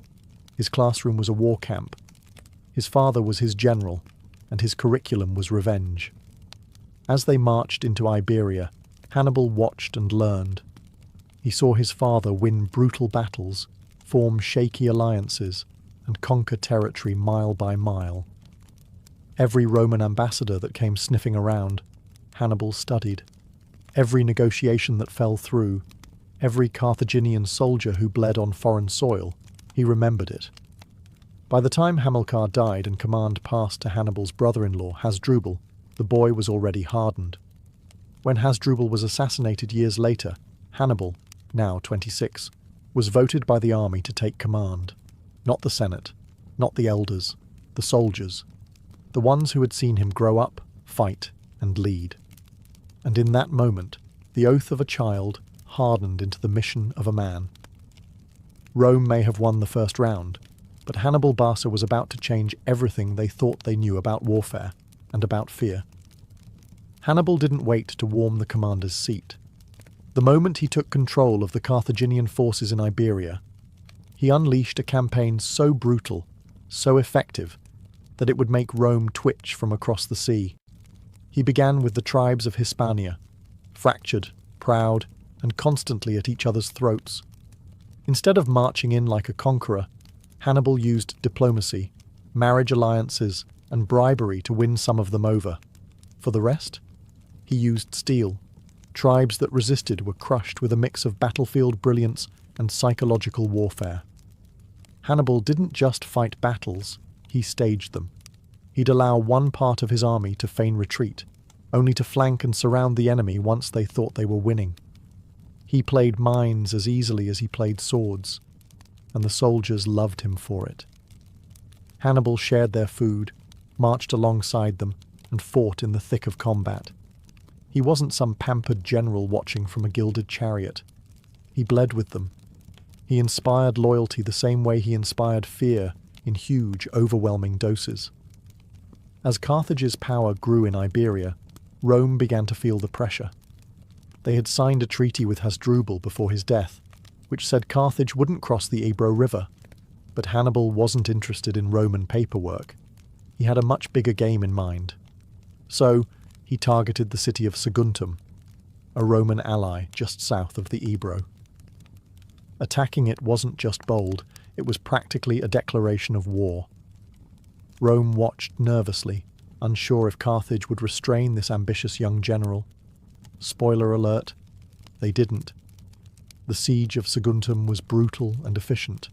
His classroom was a war camp. His father was his general, and his curriculum was revenge. As they marched into Iberia, Hannibal watched and learned. He saw his father win brutal battles, form shaky alliances, and conquer territory mile by mile. Every Roman ambassador that came sniffing around, Hannibal studied. Every negotiation that fell through, every Carthaginian soldier who bled on foreign soil, he remembered it. By the time Hamilcar died and command passed to Hannibal's brother-in-law, Hasdrubal, the boy was already hardened. When Hasdrubal was assassinated years later, Hannibal, now 26, was voted by the army to take command. Not the Senate, not the elders, the soldiers, the ones who had seen him grow up, fight, and lead. And in that moment, the oath of a child hardened into the mission of a man. Rome may have won the first round, but Hannibal Barca was about to change everything they thought they knew about warfare and about fear. Hannibal didn't wait to warm the commander's seat. The moment he took control of the Carthaginian forces in Iberia, he unleashed a campaign so brutal, so effective, that it would make Rome twitch from across the sea. He began with the tribes of Hispania, fractured, proud, and constantly at each other's throats. Instead of marching in like a conqueror, Hannibal used diplomacy, marriage alliances, and bribery to win some of them over. For the rest, he used steel. Tribes that resisted were crushed with a mix of battlefield brilliance and psychological warfare. Hannibal didn't just fight battles, he staged them. He'd allow one part of his army to feign retreat, only to flank and surround the enemy once they thought they were winning. He played minds as easily as he played swords, and the soldiers loved him for it. Hannibal shared their food, marched alongside them, and fought in the thick of combat. He wasn't some pampered general watching from a gilded chariot. He bled with them. He inspired loyalty the same way he inspired fear in huge, overwhelming doses. As Carthage's power grew in Iberia, Rome began to feel the pressure. They had signed a treaty with Hasdrubal before his death, which said Carthage wouldn't cross the Ebro River. But Hannibal wasn't interested in Roman paperwork. He had a much bigger game in mind. So, he targeted the city of Saguntum, a Roman ally just south of the Ebro. Attacking it wasn't just bold, it was practically a declaration of war. Rome watched nervously, unsure if Carthage would restrain this ambitious young general. Spoiler alert, they didn't. The siege of Saguntum was brutal and efficient.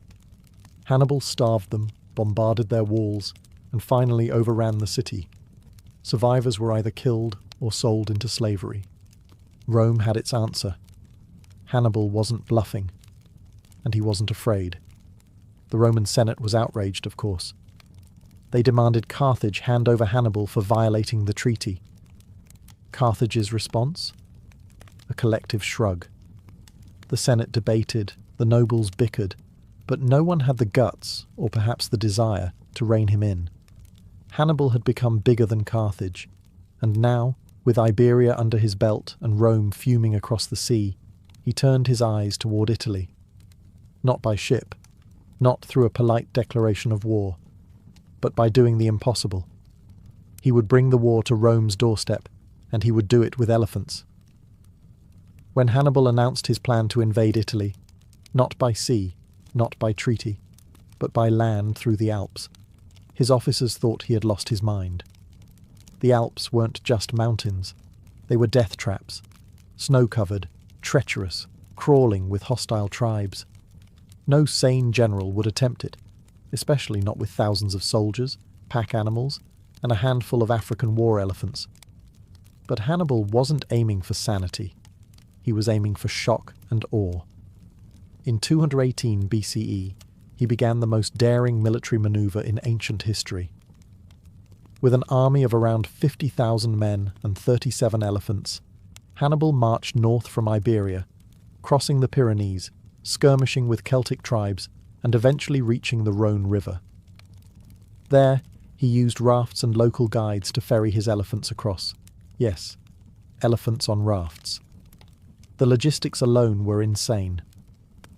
Hannibal starved them, bombarded their walls, and finally overran the city. Survivors were either killed or sold into slavery. Rome had its answer. Hannibal wasn't bluffing, and he wasn't afraid. The Roman Senate was outraged, of course. They demanded Carthage hand over Hannibal for violating the treaty. Carthage's response? A collective shrug. The Senate debated, the nobles bickered, but no one had the guts, or perhaps the desire, to rein him in. Hannibal had become bigger than Carthage, and now, with Iberia under his belt and Rome fuming across the sea, he turned his eyes toward Italy. Not by ship, not through a polite declaration of war, but by doing the impossible. He would bring the war to Rome's doorstep, and he would do it with elephants. When Hannibal announced his plan to invade Italy, not by sea, not by treaty, but by land through the Alps, his officers thought he had lost his mind. The Alps weren't just mountains. They were death traps, snow-covered, treacherous, crawling with hostile tribes. No sane general would attempt it, especially not with thousands of soldiers, pack animals, and a handful of African war elephants. But Hannibal wasn't aiming for sanity. He was aiming for shock and awe. In 218 BCE, he began the most daring military maneuver in ancient history. With an army of around 50,000 men and 37 elephants, Hannibal marched north from Iberia, crossing the Pyrenees, skirmishing with Celtic tribes, and eventually reaching the Rhone River. There, he used rafts and local guides to ferry his elephants across. Yes, elephants on rafts. The logistics alone were insane.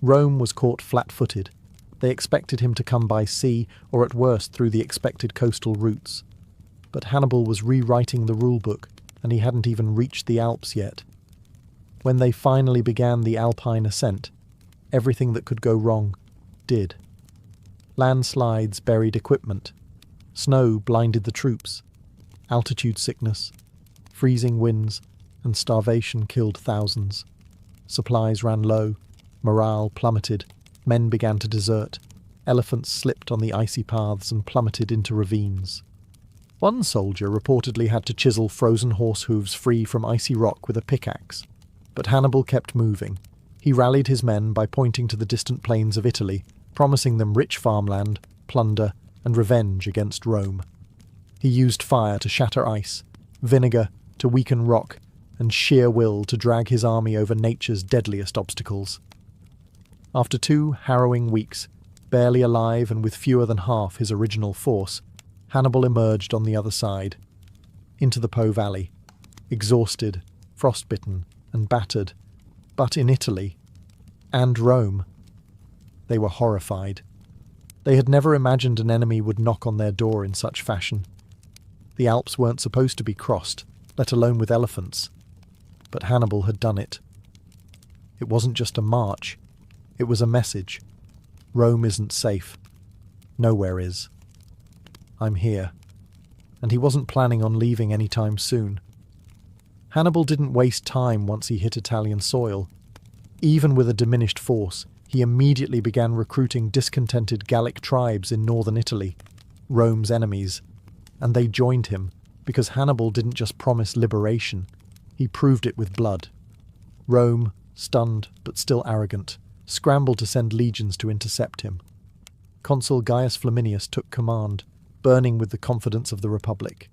Rome was caught flat-footed. They expected him to come by sea, or at worst through the expected coastal routes. But Hannibal was rewriting the rulebook, and he hadn't even reached the Alps yet. When they finally began the Alpine ascent, everything that could go wrong did. Landslides buried equipment. Snow blinded the troops. Altitude sickness, freezing winds, and starvation killed thousands. Supplies ran low, morale plummeted, men began to desert, elephants slipped on the icy paths and plummeted into ravines. One soldier reportedly had to chisel frozen horse hooves free from icy rock with a pickaxe. But Hannibal kept moving. He rallied his men by pointing to the distant plains of Italy, promising them rich farmland, plunder, and revenge against Rome. He used fire to shatter ice, vinegar to weaken rock, and sheer will to drag his army over nature's deadliest obstacles. After 2 harrowing weeks, barely alive and with fewer than half his original force, Hannibal emerged on the other side, into the Po Valley, exhausted, frostbitten, and battered, but in Italy, and Rome. They were horrified. They had never imagined an enemy would knock on their door in such fashion. The Alps weren't supposed to be crossed, let alone with elephants. But Hannibal had done it. It wasn't just a march, It was a message. Rome isn't safe. Nowhere is. I'm here. And he wasn't planning on leaving anytime soon. Hannibal didn't waste time once he hit Italian soil. Even with a diminished force, he immediately began recruiting discontented Gallic tribes in northern Italy, Rome's enemies, and they joined him because Hannibal didn't just promise liberation, he proved it with blood. Rome, stunned but still arrogant, scrambled to send legions to intercept him. Consul Gaius Flaminius took command, burning with the confidence of the Republic.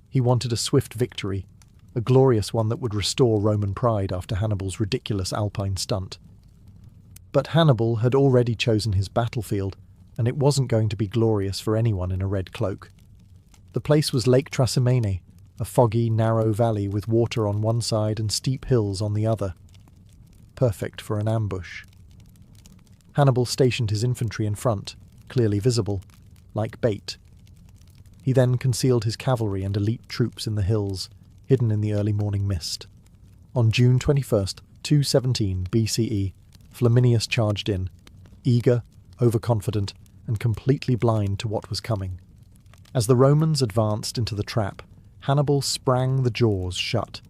He wanted a swift victory, a glorious one that would restore Roman pride after Hannibal's ridiculous Alpine stunt. But Hannibal had already chosen his battlefield, and it wasn't going to be glorious for anyone in a red cloak. The place was Lake Trasimene, a foggy, narrow valley with water on one side and steep hills on the other. Perfect for an ambush. Hannibal stationed his infantry in front, clearly visible, like bait. He then concealed his cavalry and elite troops in the hills, hidden in the early morning mist. On June 21st, 217 BCE, Flaminius charged in, eager, overconfident, and completely blind to what was coming. As the Romans advanced into the trap, Hannibal sprang the jaws shut.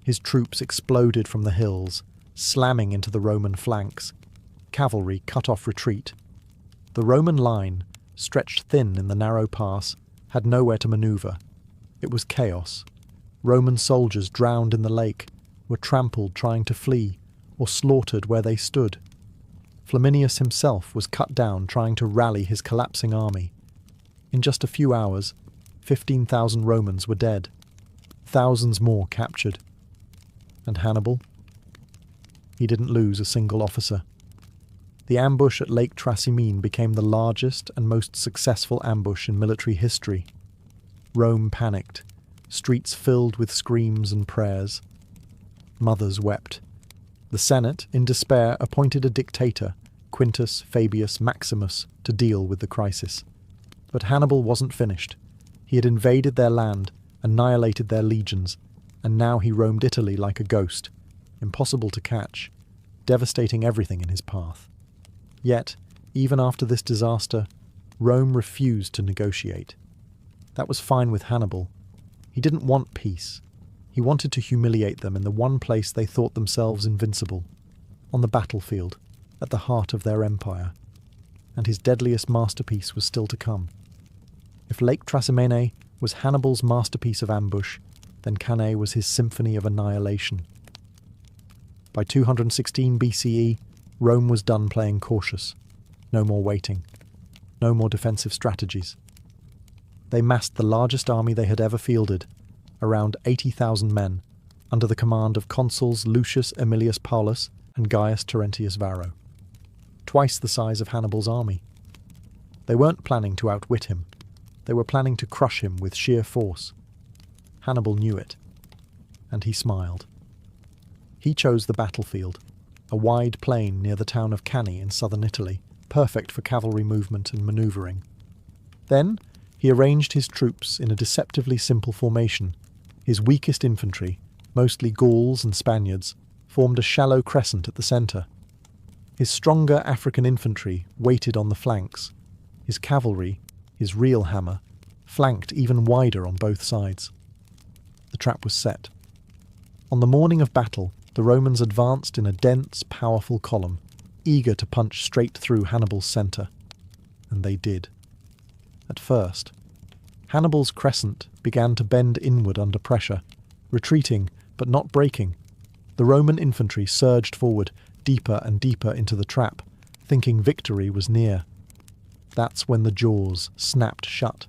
His troops exploded from the hills, slamming into the Roman flanks. Cavalry cut off retreat. The Roman line, stretched thin in the narrow pass, had nowhere to maneuver. It was chaos. Roman soldiers drowned in the lake, were trampled trying to flee, or slaughtered where they stood. Flaminius himself was cut down trying to rally his collapsing army. In just a few hours, 15,000 Romans were dead, thousands more captured. And Hannibal? He didn't lose a single officer. The ambush at Lake Trasimene became the largest and most successful ambush in military history. Rome panicked, streets filled with screams and prayers. Mothers wept. The Senate, in despair, appointed a dictator, Quintus Fabius Maximus, to deal with the crisis. But Hannibal wasn't finished. He had invaded their land, annihilated their legions, and now he roamed Italy like a ghost, impossible to catch, devastating everything in his path. Yet, even after this disaster, Rome refused to negotiate. That was fine with Hannibal. He didn't want peace. He wanted to humiliate them in the one place they thought themselves invincible, on the battlefield, at the heart of their empire. And his deadliest masterpiece was still to come. If Lake Trasimene was Hannibal's masterpiece of ambush, then Cannae was his symphony of annihilation. By 216 BCE, Rome was done playing cautious. No more waiting. No more defensive strategies. They massed the largest army they had ever fielded, around 80,000 men, under the command of consuls Lucius Aemilius Paulus and Gaius Terentius Varro. Twice the size of Hannibal's army. They weren't planning to outwit him. They were planning to crush him with sheer force. Hannibal knew it, and he smiled. He chose the battlefield, a wide plain near the town of Cannae in southern Italy, perfect for cavalry movement and manoeuvring. Then, he arranged his troops in a deceptively simple formation. His weakest infantry, mostly Gauls and Spaniards, formed a shallow crescent at the centre. His stronger African infantry waited on the flanks. His cavalry, his real hammer, flanked even wider on both sides. The trap was set. On the morning of battle, the Romans advanced in a dense, powerful column, eager to punch straight through Hannibal's centre. And they did. At first, Hannibal's crescent began to bend inward under pressure, retreating but not breaking. The Roman infantry surged forward, deeper and deeper into the trap, thinking victory was near. That's when the jaws snapped shut.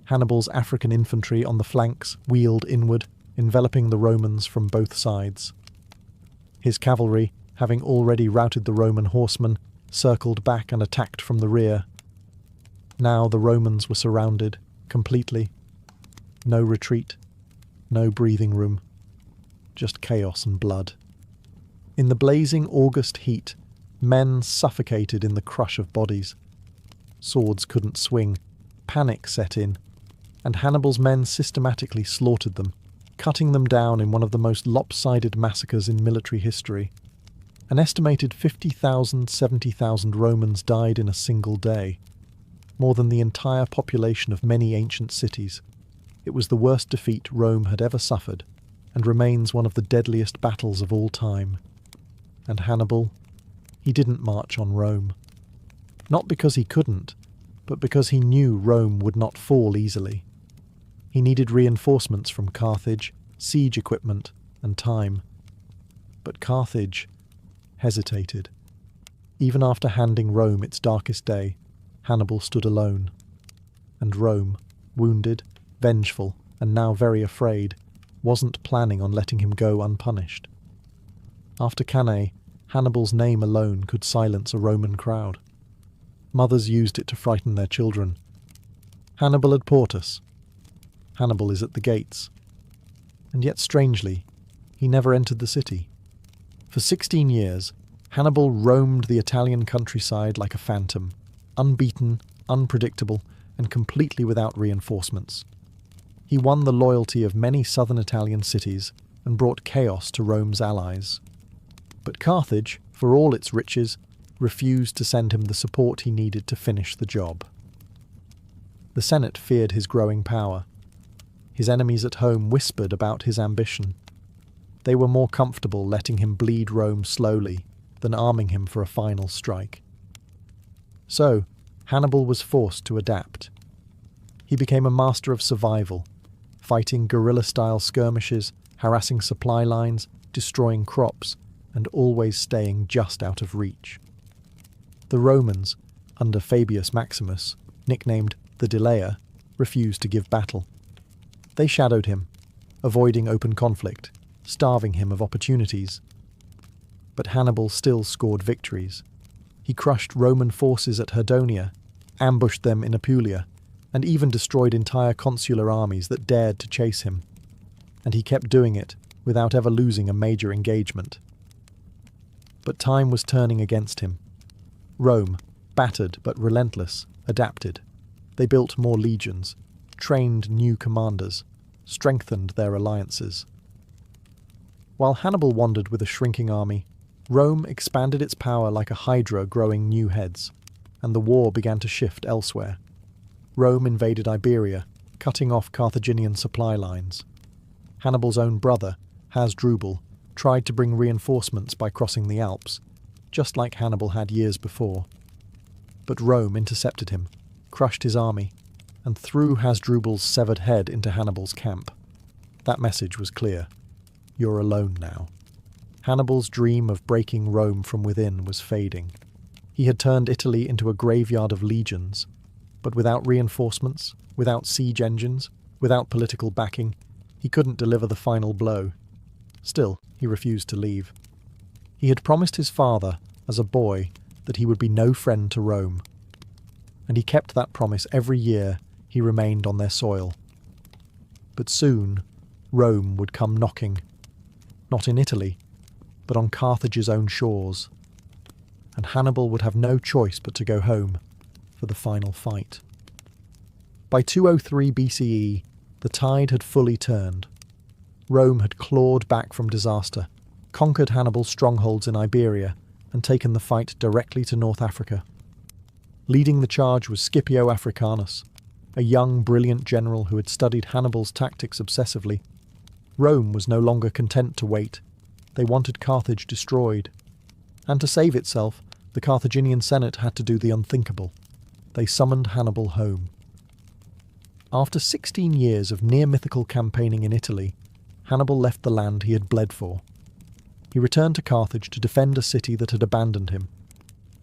Hannibal's African infantry on the flanks wheeled inward, enveloping the Romans from both sides. His cavalry, having already routed the Roman horsemen, circled back and attacked from the rear. Now the Romans were surrounded, completely. No retreat, no breathing room, just chaos and blood. In the blazing August heat, men suffocated in the crush of bodies. Swords couldn't swing, panic set in, and Hannibal's men systematically slaughtered them, cutting them down in one of the most lopsided massacres in military history. An estimated 50,000, 70,000 Romans died in a single day, more than the entire population of many ancient cities. It was the worst defeat Rome had ever suffered, and remains one of the deadliest battles of all time. And Hannibal, he didn't march on Rome. Not because he couldn't, but because he knew Rome would not fall easily. He needed reinforcements from Carthage, siege equipment, and time. But Carthage hesitated. Even after handing Rome its darkest day, Hannibal stood alone. And Rome, wounded, vengeful, and now very afraid, wasn't planning on letting him go unpunished. After Cannae, Hannibal's name alone could silence a Roman crowd. Mothers used it to frighten their children. Hannibal ad portus. Hannibal is at the gates. And yet, strangely, he never entered the city. For 16 years, Hannibal roamed the Italian countryside like a phantom, unbeaten, unpredictable, and completely without reinforcements. He won the loyalty of many southern Italian cities and brought chaos to Rome's allies. But Carthage, for all its riches, refused to send him the support he needed to finish the job. The Senate feared his growing power. His enemies at home whispered about his ambition. They were more comfortable letting him bleed Rome slowly than arming him for a final strike. So, Hannibal was forced to adapt. He became a master of survival, fighting guerrilla-style skirmishes, harassing supply lines, destroying crops, and always staying just out of reach. The Romans, under Fabius Maximus, nicknamed the Delayer, refused to give battle. They shadowed him, avoiding open conflict, starving him of opportunities. But Hannibal still scored victories. He crushed Roman forces at Herdonia, ambushed them in Apulia, and even destroyed entire consular armies that dared to chase him. And he kept doing it without ever losing a major engagement. But time was turning against him. Rome, battered but relentless, adapted. They built more legions, trained new commanders, strengthened their alliances. While Hannibal wandered with a shrinking army, Rome expanded its power like a hydra growing new heads, and the war began to shift elsewhere. Rome invaded Iberia, cutting off Carthaginian supply lines. Hannibal's own brother, Hasdrubal, tried to bring reinforcements by crossing the Alps, just like Hannibal had years before. But Rome intercepted him, crushed his army, and threw Hasdrubal's severed head into Hannibal's camp. That message was clear. You're alone now. Hannibal's dream of breaking Rome from within was fading. He had turned Italy into a graveyard of legions, but without reinforcements, without siege engines, without political backing, he couldn't deliver the final blow. Still, he refused to leave. He had promised his father, as a boy, that he would be no friend to Rome. And he kept that promise every year he remained on their soil. But soon, Rome would come knocking. Not in Italy, but on Carthage's own shores. And Hannibal would have no choice but to go home for the final fight. By 203 BCE, the tide had fully turned. Rome had clawed back from disaster, conquered Hannibal's strongholds in Iberia, and taken the fight directly to North Africa. Leading the charge was Scipio Africanus, a young, brilliant general who had studied Hannibal's tactics obsessively. Rome was no longer content to wait. They wanted Carthage destroyed. And to save itself, the Carthaginian Senate had to do the unthinkable. They summoned Hannibal home. After 16 years of near-mythical campaigning in Italy, Hannibal left the land he had bled for. He returned to Carthage to defend a city that had abandoned him,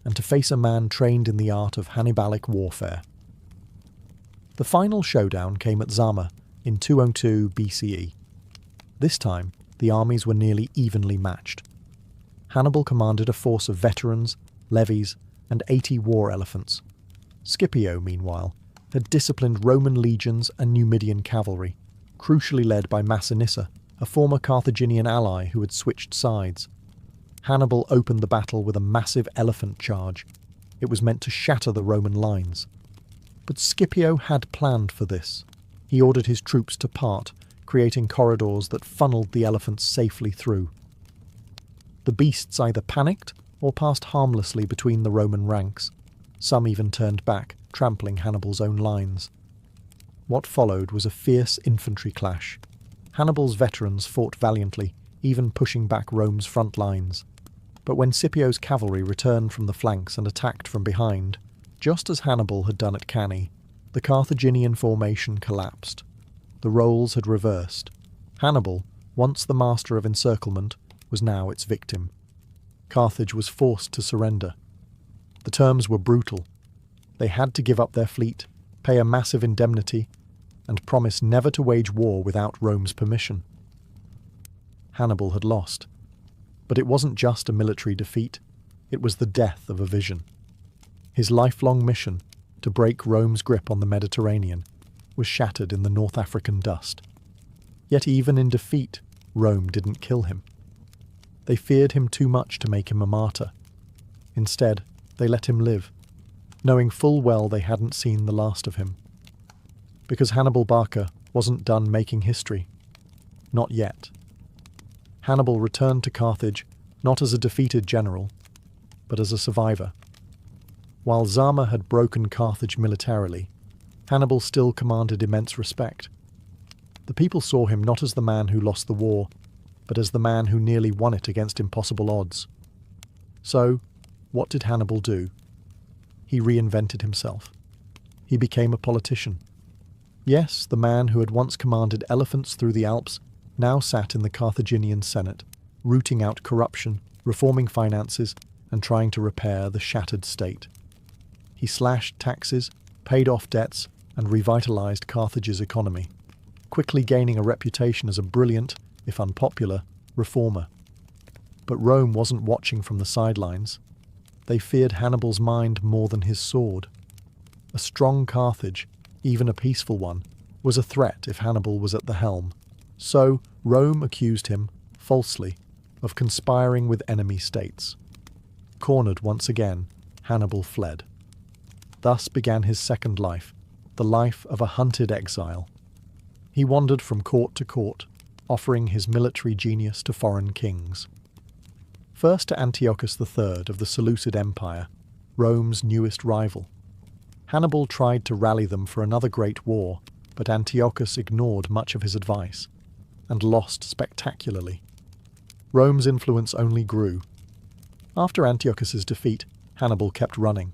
and to face a man trained in the art of Hannibalic warfare. The final showdown came at Zama in 202 BCE. This time, the armies were nearly evenly matched. Hannibal commanded a force of veterans, levies, and 80 war elephants. Scipio, meanwhile, had disciplined Roman legions and Numidian cavalry, crucially led by Massinissa, a former Carthaginian ally who had switched sides. Hannibal opened the battle with a massive elephant charge. It was meant to shatter the Roman lines. But Scipio had planned for this. He ordered his troops to part, creating corridors that funneled the elephants safely through. The beasts either panicked or passed harmlessly between the Roman ranks. Some even turned back, trampling Hannibal's own lines. What followed was a fierce infantry clash. Hannibal's veterans fought valiantly, even pushing back Rome's front lines. But when Scipio's cavalry returned from the flanks and attacked from behind, just as Hannibal had done at Cannae, the Carthaginian formation collapsed. The roles had reversed. Hannibal, once the master of encirclement, was now its victim. Carthage was forced to surrender. The terms were brutal. They had to give up their fleet, pay a massive indemnity, and promise never to wage war without Rome's permission. Hannibal had lost. But it wasn't just a military defeat, it was the death of a vision. His lifelong mission, to break Rome's grip on the Mediterranean, was shattered in the North African dust. Yet even in defeat, Rome didn't kill him. They feared him too much to make him a martyr. Instead, they let him live, knowing full well they hadn't seen the last of him. Because Hannibal Barca wasn't done making history. Not yet. Hannibal returned to Carthage not as a defeated general, but as a survivor. While Zama had broken Carthage militarily, Hannibal still commanded immense respect. The people saw him not as the man who lost the war, but as the man who nearly won it against impossible odds. So, what did Hannibal do? He reinvented himself. He became a politician. Yes, the man who had once commanded elephants through the Alps now sat in the Carthaginian Senate, rooting out corruption, reforming finances, and trying to repair the shattered state. He slashed taxes, paid off debts, and revitalized Carthage's economy, quickly gaining a reputation as a brilliant, if unpopular, reformer. But Rome wasn't watching from the sidelines. They feared Hannibal's mind more than his sword. A strong Carthage, even a peaceful one, was a threat if Hannibal was at the helm. So Rome accused him, falsely, of conspiring with enemy states. Cornered once again, Hannibal fled. Thus began his second life, the life of a hunted exile. He wandered from court to court, offering his military genius to foreign kings. First to Antiochus III of the Seleucid Empire, Rome's newest rival. Hannibal tried to rally them for another great war, but Antiochus ignored much of his advice, and lost spectacularly. Rome's influence only grew. After Antiochus's defeat, Hannibal kept running.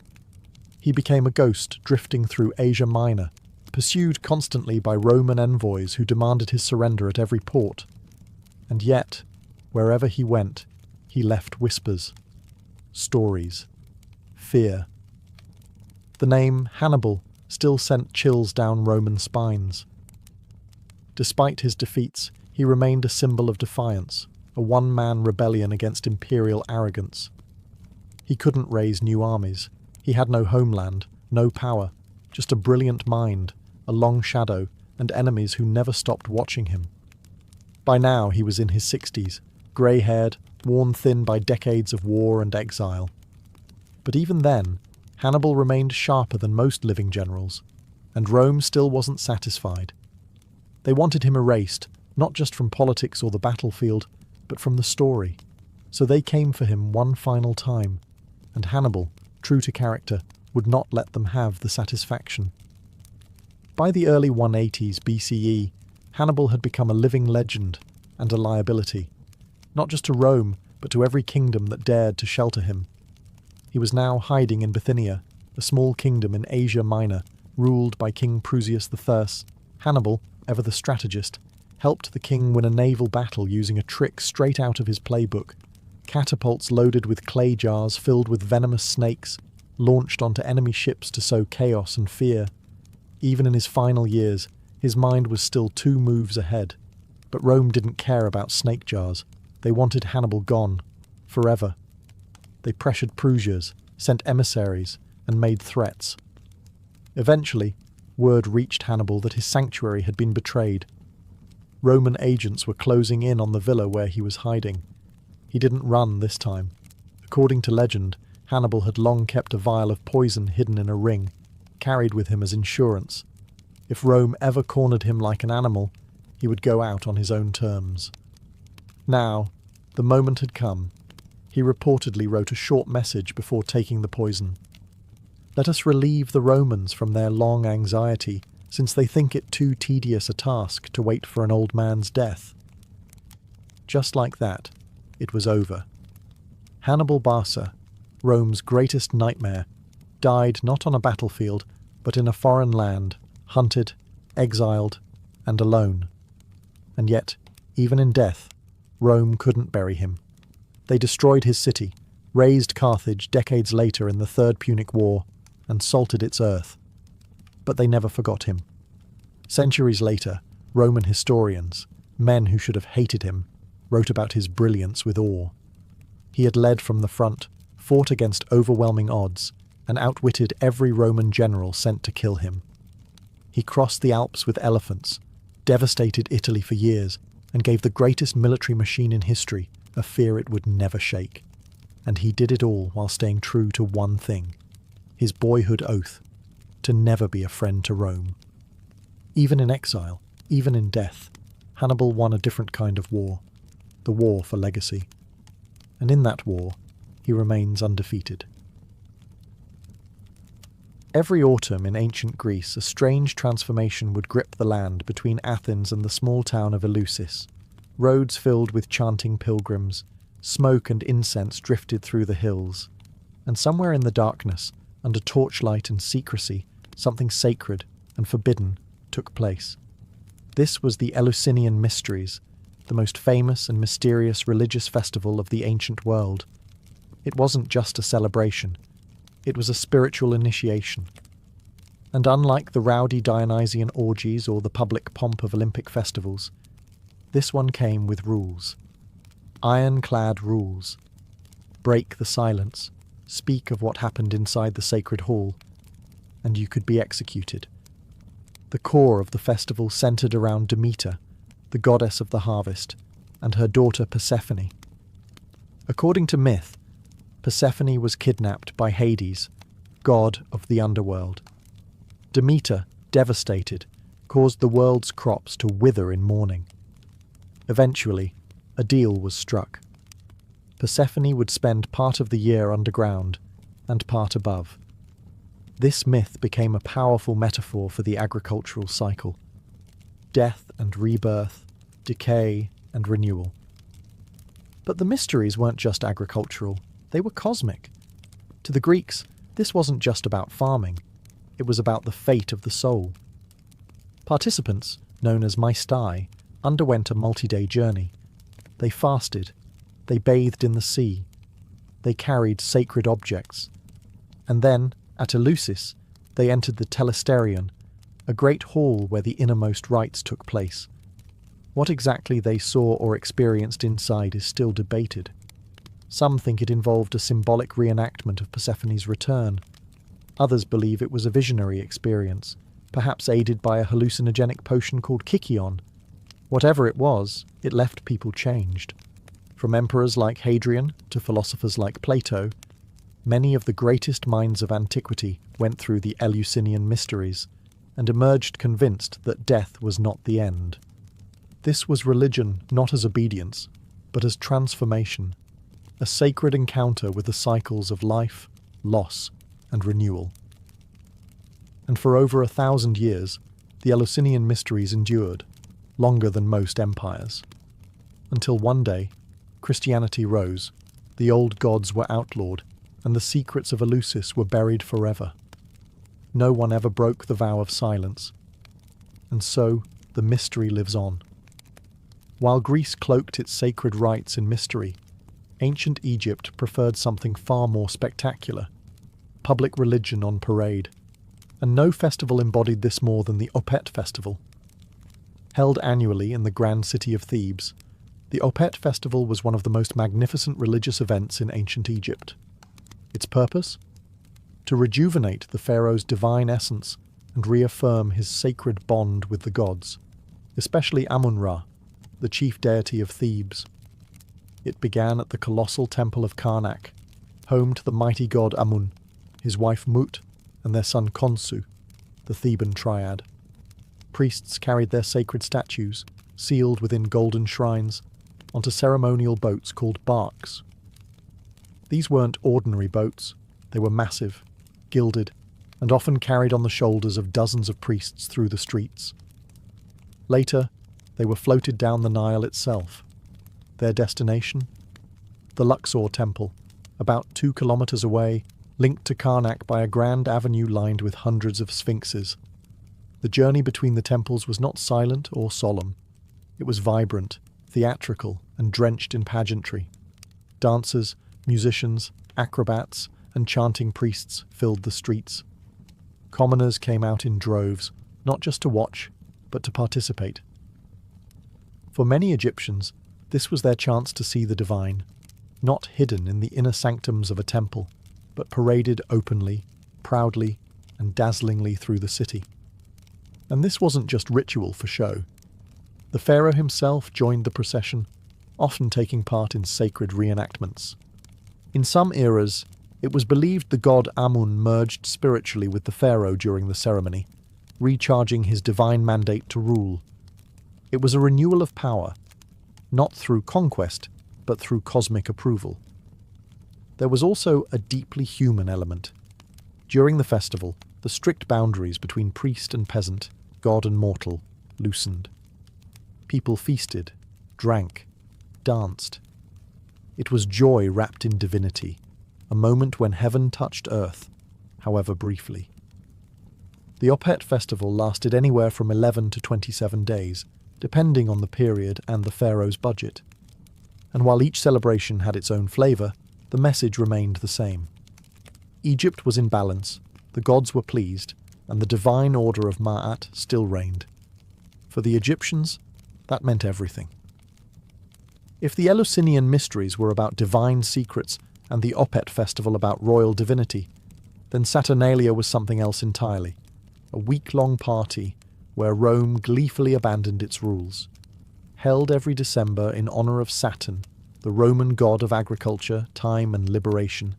He became a ghost drifting through Asia Minor, pursued constantly by Roman envoys who demanded his surrender at every port. And yet, wherever he went, he left whispers, stories, fear. The name Hannibal still sent chills down Roman spines. Despite his defeats, he remained a symbol of defiance, a one-man rebellion against imperial arrogance. He couldn't raise new armies. He had no homeland, no power, just a brilliant mind, a long shadow, and enemies who never stopped watching him. By now he was in his 60s, grey-haired, worn thin by decades of war and exile. But even then, Hannibal remained sharper than most living generals, and Rome still wasn't satisfied. They wanted him erased, not just from politics or the battlefield, but from the story. So they came for him one final time, and Hannibal, true to character, would not let them have the satisfaction. By the early 180s BCE, Hannibal had become a living legend and a liability, not just to Rome, but to every kingdom that dared to shelter him. He was now hiding in Bithynia, a small kingdom in Asia Minor, ruled by King Prusias I. Hannibal, ever the strategist, helped the king win a naval battle using a trick straight out of his playbook. Catapults loaded with clay jars filled with venomous snakes, launched onto enemy ships to sow chaos and fear. Even in his final years, his mind was still 2 moves ahead. But Rome didn't care about snake jars. They wanted Hannibal gone, forever. They pressured Prusias, sent emissaries, and made threats. Eventually, word reached Hannibal that his sanctuary had been betrayed. Roman agents were closing in on the villa where he was hiding. He didn't run this time. According to legend, Hannibal had long kept a vial of poison hidden in a ring, carried with him as insurance. If Rome ever cornered him like an animal, he would go out on his own terms. Now, the moment had come. He reportedly wrote a short message before taking the poison. "Let us relieve the Romans from their long anxiety, since they think it too tedious a task to wait for an old man's death." Just like that, it was over. Hannibal Barca, Rome's greatest nightmare, died not on a battlefield, but in a foreign land, hunted, exiled, and alone. And yet, even in death, Rome couldn't bury him. They destroyed his city, razed Carthage decades later in the Third Punic War, and salted its earth. But they never forgot him. Centuries later, Roman historians, men who should have hated him, wrote about his brilliance with awe. He had led from the front, fought against overwhelming odds, and outwitted every Roman general sent to kill him. He crossed the Alps with elephants, devastated Italy for years, and gave the greatest military machine in history a fear it would never shake. And he did it all while staying true to one thing, his boyhood oath, to never be a friend to Rome. Even in exile, even in death, Hannibal won a different kind of war, the war for legacy. And in that war, he remains undefeated. Every autumn in ancient Greece, a strange transformation would grip the land between Athens and the small town of Eleusis. Roads filled with chanting pilgrims, smoke and incense drifted through the hills, and somewhere in the darkness, under torchlight and secrecy, something sacred and forbidden took place. This was the Eleusinian Mysteries, the most famous and mysterious religious festival of the ancient world. It wasn't just a celebration. It was a spiritual initiation. And unlike the rowdy Dionysian orgies or the public pomp of Olympic festivals, this one came with rules. Ironclad rules. Break the silence, speak of what happened inside the sacred hall, and you could be executed. The core of the festival centered around Demeter, the goddess of the harvest, and her daughter Persephone. According to myth, Persephone was kidnapped by Hades, god of the underworld. Demeter, devastated, caused the world's crops to wither in mourning. Eventually, a deal was struck. Persephone would spend part of the year underground and part above. This myth became a powerful metaphor for the agricultural cycle. Death and rebirth, decay and renewal. But the mysteries weren't just agricultural, they were cosmic. To the Greeks, this wasn't just about farming, it was about the fate of the soul. Participants, known as maestai, underwent a multi-day journey. They fasted, they bathed in the sea, they carried sacred objects, and then, at Eleusis, they entered the Telesterion, a great hall where the innermost rites took place. What exactly they saw or experienced inside is still debated. Some think it involved a symbolic reenactment of Persephone's return. Others believe it was a visionary experience, perhaps aided by a hallucinogenic potion called Kykeon. Whatever it was, it left people changed. From emperors like Hadrian to philosophers like Plato, many of the greatest minds of antiquity went through the Eleusinian Mysteries and emerged convinced that death was not the end. This was religion not as obedience, but as transformation, a sacred encounter with the cycles of life, loss, and renewal. And for over 1,000 years, the Eleusinian Mysteries endured, longer than most empires. Until one day, Christianity rose, the old gods were outlawed, and the secrets of Eleusis were buried forever. No one ever broke the vow of silence. And so, the mystery lives on. While Greece cloaked its sacred rites in mystery, ancient Egypt preferred something far more spectacular: public religion on parade. And no festival embodied this more than the Opet festival. Held annually in the grand city of Thebes, the Opet festival was one of the most magnificent religious events in ancient Egypt. Its purpose? To rejuvenate the pharaoh's divine essence and reaffirm his sacred bond with the gods, especially Amun-Ra, the chief deity of Thebes. It began at the colossal temple of Karnak, home to the mighty god Amun, his wife Mut, and their son Khonsu, the Theban triad. Priests carried their sacred statues, sealed within golden shrines, onto ceremonial boats called barks. These weren't ordinary boats. They were massive, gilded, and often carried on the shoulders of dozens of priests through the streets. Later, they were floated down the Nile itself. Their destination? The Luxor Temple, about 2 kilometers away, linked to Karnak by a grand avenue lined with hundreds of sphinxes. The journey between the temples was not silent or solemn. It was vibrant, theatrical, and drenched in pageantry. Dancers, musicians, acrobats, and chanting priests filled the streets. Commoners came out in droves, not just to watch, but to participate. For many Egyptians, this was their chance to see the divine, not hidden in the inner sanctums of a temple, but paraded openly, proudly, and dazzlingly through the city. And this wasn't just ritual for show. The pharaoh himself joined the procession, often taking part in sacred reenactments. In some eras, it was believed the god Amun merged spiritually with the pharaoh during the ceremony, recharging his divine mandate to rule. It was a renewal of power, not through conquest, but through cosmic approval. There was also a deeply human element. During the festival, the strict boundaries between priest and peasant, god and mortal, loosened. People feasted, drank, danced. It was joy wrapped in divinity, a moment when heaven touched earth, however briefly. The Opet festival lasted anywhere from 11 to 27 days, depending on the period and the pharaoh's budget. And while each celebration had its own flavour, the message remained the same. Egypt was in balance, the gods were pleased, and the divine order of Ma'at still reigned. For the Egyptians, that meant everything. If the Eleusinian mysteries were about divine secrets and the Opet festival about royal divinity, then Saturnalia was something else entirely, a week-long party where Rome gleefully abandoned its rules. Held every December in honour of Saturn, the Roman god of agriculture, time and liberation,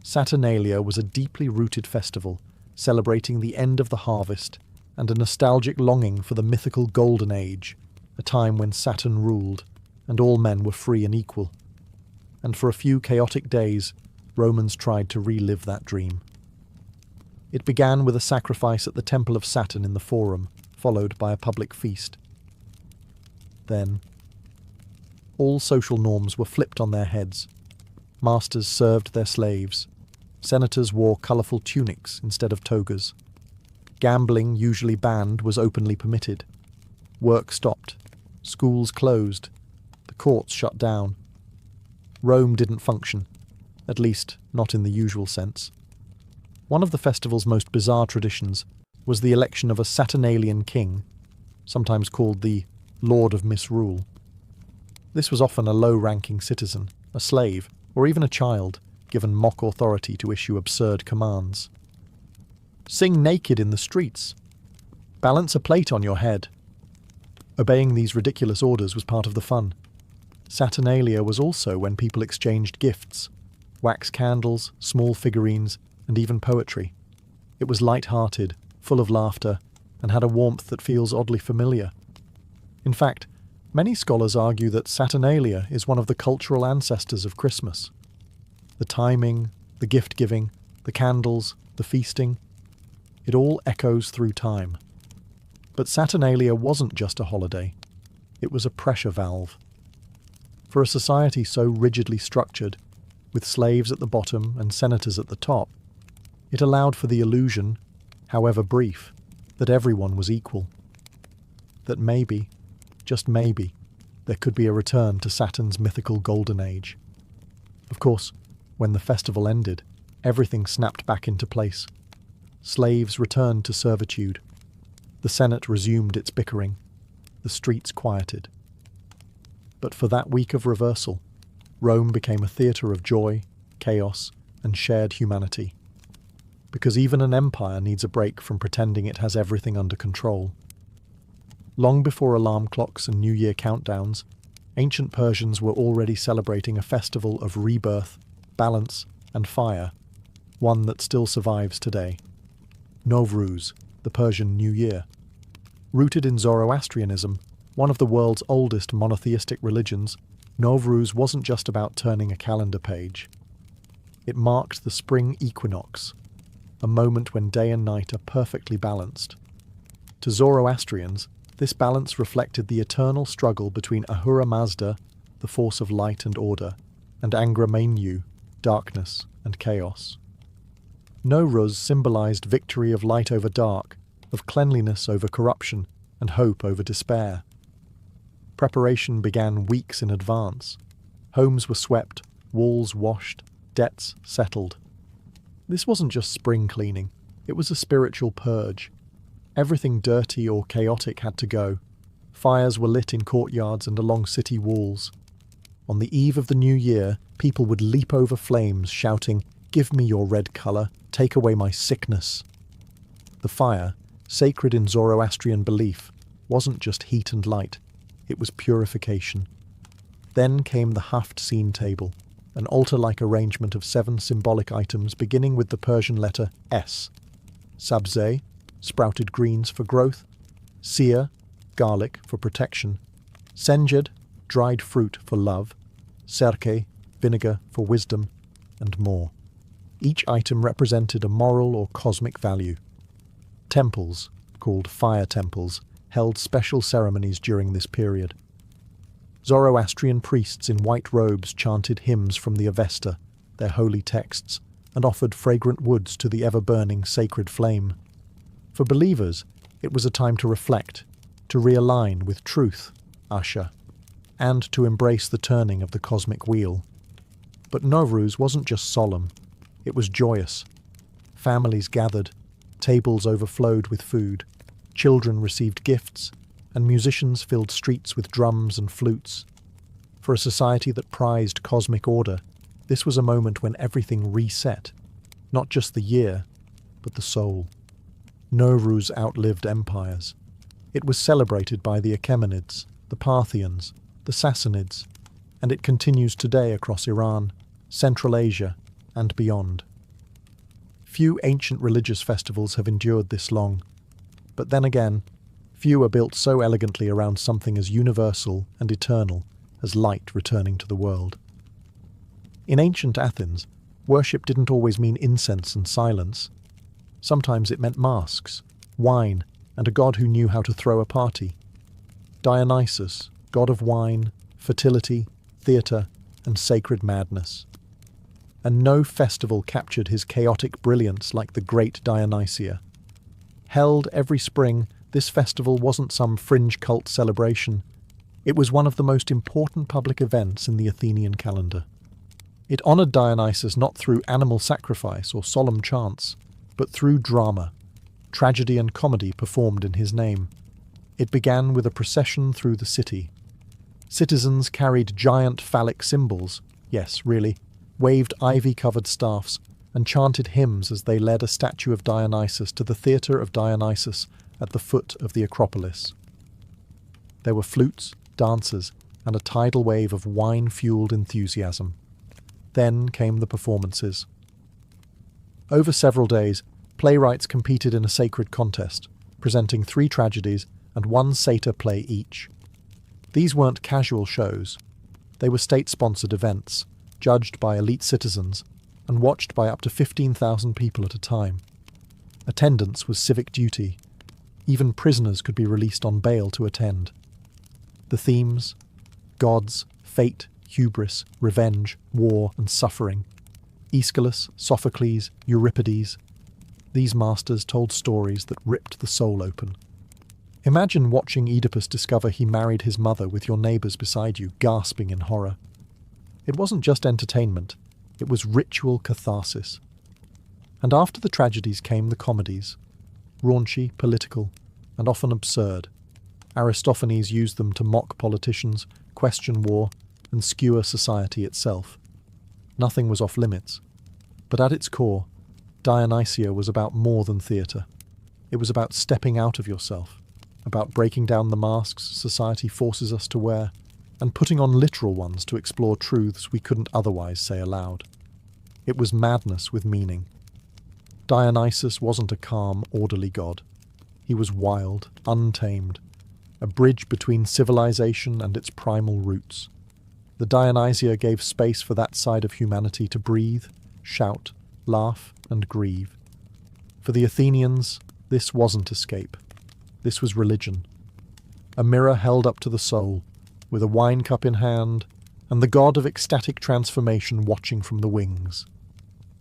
Saturnalia was a deeply rooted festival, celebrating the end of the harvest and a nostalgic longing for the mythical Golden Age, a time when Saturn ruled and all men were free and equal. And for a few chaotic days, Romans tried to relive that dream. It began with a sacrifice at the Temple of Saturn in the Forum, followed by a public feast. Then, all social norms were flipped on their heads. Masters served their slaves. Senators wore colourful tunics instead of togas. Gambling, usually banned, was openly permitted. Work stopped. Schools closed. The courts shut down. Rome didn't function, at least not in the usual sense. One of the festival's most bizarre traditions was the election of a Saturnalian king, sometimes called the Lord of Misrule. This was often a low-ranking citizen, a slave, or even a child, given mock authority to issue absurd commands. Sing naked in the streets. Balance a plate on your head. Obeying these ridiculous orders was part of the fun. Saturnalia was also when people exchanged gifts, wax candles, small figurines, and even poetry. It was light-hearted, full of laughter, and had a warmth that feels oddly familiar. In fact, many scholars argue that Saturnalia is one of the cultural ancestors of Christmas. The timing, the gift-giving, the candles, the feasting, it all echoes through time. But Saturnalia wasn't just a holiday. It was a pressure valve. For a society so rigidly structured, with slaves at the bottom and senators at the top, it allowed for the illusion, however brief, that everyone was equal. That maybe, just maybe, there could be a return to Saturn's mythical golden age. Of course, when the festival ended, everything snapped back into place. Slaves returned to servitude. The Senate resumed its bickering. The streets quieted. But for that week of reversal, Rome became a theatre of joy, chaos, and shared humanity. Because even an empire needs a break from pretending it has everything under control. Long before alarm clocks and New Year countdowns, ancient Persians were already celebrating a festival of rebirth, balance, and fire, one that still survives today. Nowruz, the Persian New Year. Rooted in Zoroastrianism, one of the world's oldest monotheistic religions, Nowruz wasn't just about turning a calendar page. It marked the spring equinox, a moment when day and night are perfectly balanced. To Zoroastrians, this balance reflected the eternal struggle between Ahura Mazda, the force of light and order, and Angra Mainyu, darkness and chaos. Nowruz symbolized victory of light over dark, of cleanliness over corruption, and hope over despair. Preparation began weeks in advance. Homes were swept, walls washed, debts settled. This wasn't just spring cleaning, it was a spiritual purge. Everything dirty or chaotic had to go. Fires were lit in courtyards and along city walls. On the eve of the new year, people would leap over flames, shouting, "Give me your red colour, take away my sickness." The fire, sacred in Zoroastrian belief, wasn't just heat and light, it was purification. Then came the Haft scene table, an altar-like arrangement of 7 symbolic items beginning with the Persian letter S. Sabzeh, sprouted greens for growth, seer, garlic for protection, senjed, dried fruit for love, serke, vinegar for wisdom, and more. Each item represented a moral or cosmic value. Temples, called fire temples, held special ceremonies during this period. Zoroastrian priests in white robes chanted hymns from the Avesta, their holy texts, and offered fragrant woods to the ever-burning sacred flame. For believers, it was a time to reflect, to realign with truth, Asha, and to embrace the turning of the cosmic wheel. But Nowruz wasn't just solemn, it was joyous. Families gathered, tables overflowed with food, children received gifts, and musicians filled streets with drums and flutes. For a society that prized cosmic order, this was a moment when everything reset, not just the year, but the soul. Nowruz outlived empires. It was celebrated by the Achaemenids, the Parthians, the Sassanids, and it continues today across Iran, Central Asia, and beyond. Few ancient religious festivals have endured this long, but then again, few are built so elegantly around something as universal and eternal as light returning to the world. In ancient Athens, worship didn't always mean incense and silence. Sometimes it meant masks, wine, and a god who knew how to throw a party. Dionysus, god of wine, fertility, theatre, and sacred madness. And no festival captured his chaotic brilliance like the Great Dionysia. Held every spring, this festival wasn't some fringe cult celebration. It was one of the most important public events in the Athenian calendar. It honoured Dionysus not through animal sacrifice or solemn chants, but through drama, tragedy and comedy performed in his name. It began with a procession through the city. Citizens carried giant phallic symbols, yes, really, waved ivy-covered staffs, and chanted hymns as they led a statue of Dionysus to the theatre of Dionysus at the foot of the Acropolis. There were flutes, dancers, and a tidal wave of wine-fueled enthusiasm. Then came the performances. Over several days, playwrights competed in a sacred contest, presenting 3 tragedies and 1 satyr play each. These weren't casual shows. They were state-sponsored events, judged by elite citizens, and watched by up to 15,000 people at a time. Attendance was civic duty. Even prisoners could be released on bail to attend. The themes: gods, fate, hubris, revenge, war, and suffering. Aeschylus, Sophocles, Euripides. These masters told stories that ripped the soul open. Imagine watching Oedipus discover he married his mother with your neighbours beside you, gasping in horror. It wasn't just entertainment, it was ritual catharsis. And after the tragedies came the comedies, raunchy, political, and often absurd. Aristophanes used them to mock politicians, question war, and skewer society itself. Nothing was off limits. But at its core, Dionysia was about more than theatre. It was about stepping out of yourself, about breaking down the masks society forces us to wear, and putting on literal ones to explore truths we couldn't otherwise say aloud. It was madness with meaning. Dionysus wasn't a calm, orderly god. He was wild, untamed, a bridge between civilization and its primal roots. The Dionysia gave space for that side of humanity to breathe, shout, laugh, and grieve. For the Athenians, this wasn't escape. This was religion. A mirror held up to the soul, with a wine cup in hand, and the god of ecstatic transformation watching from the wings.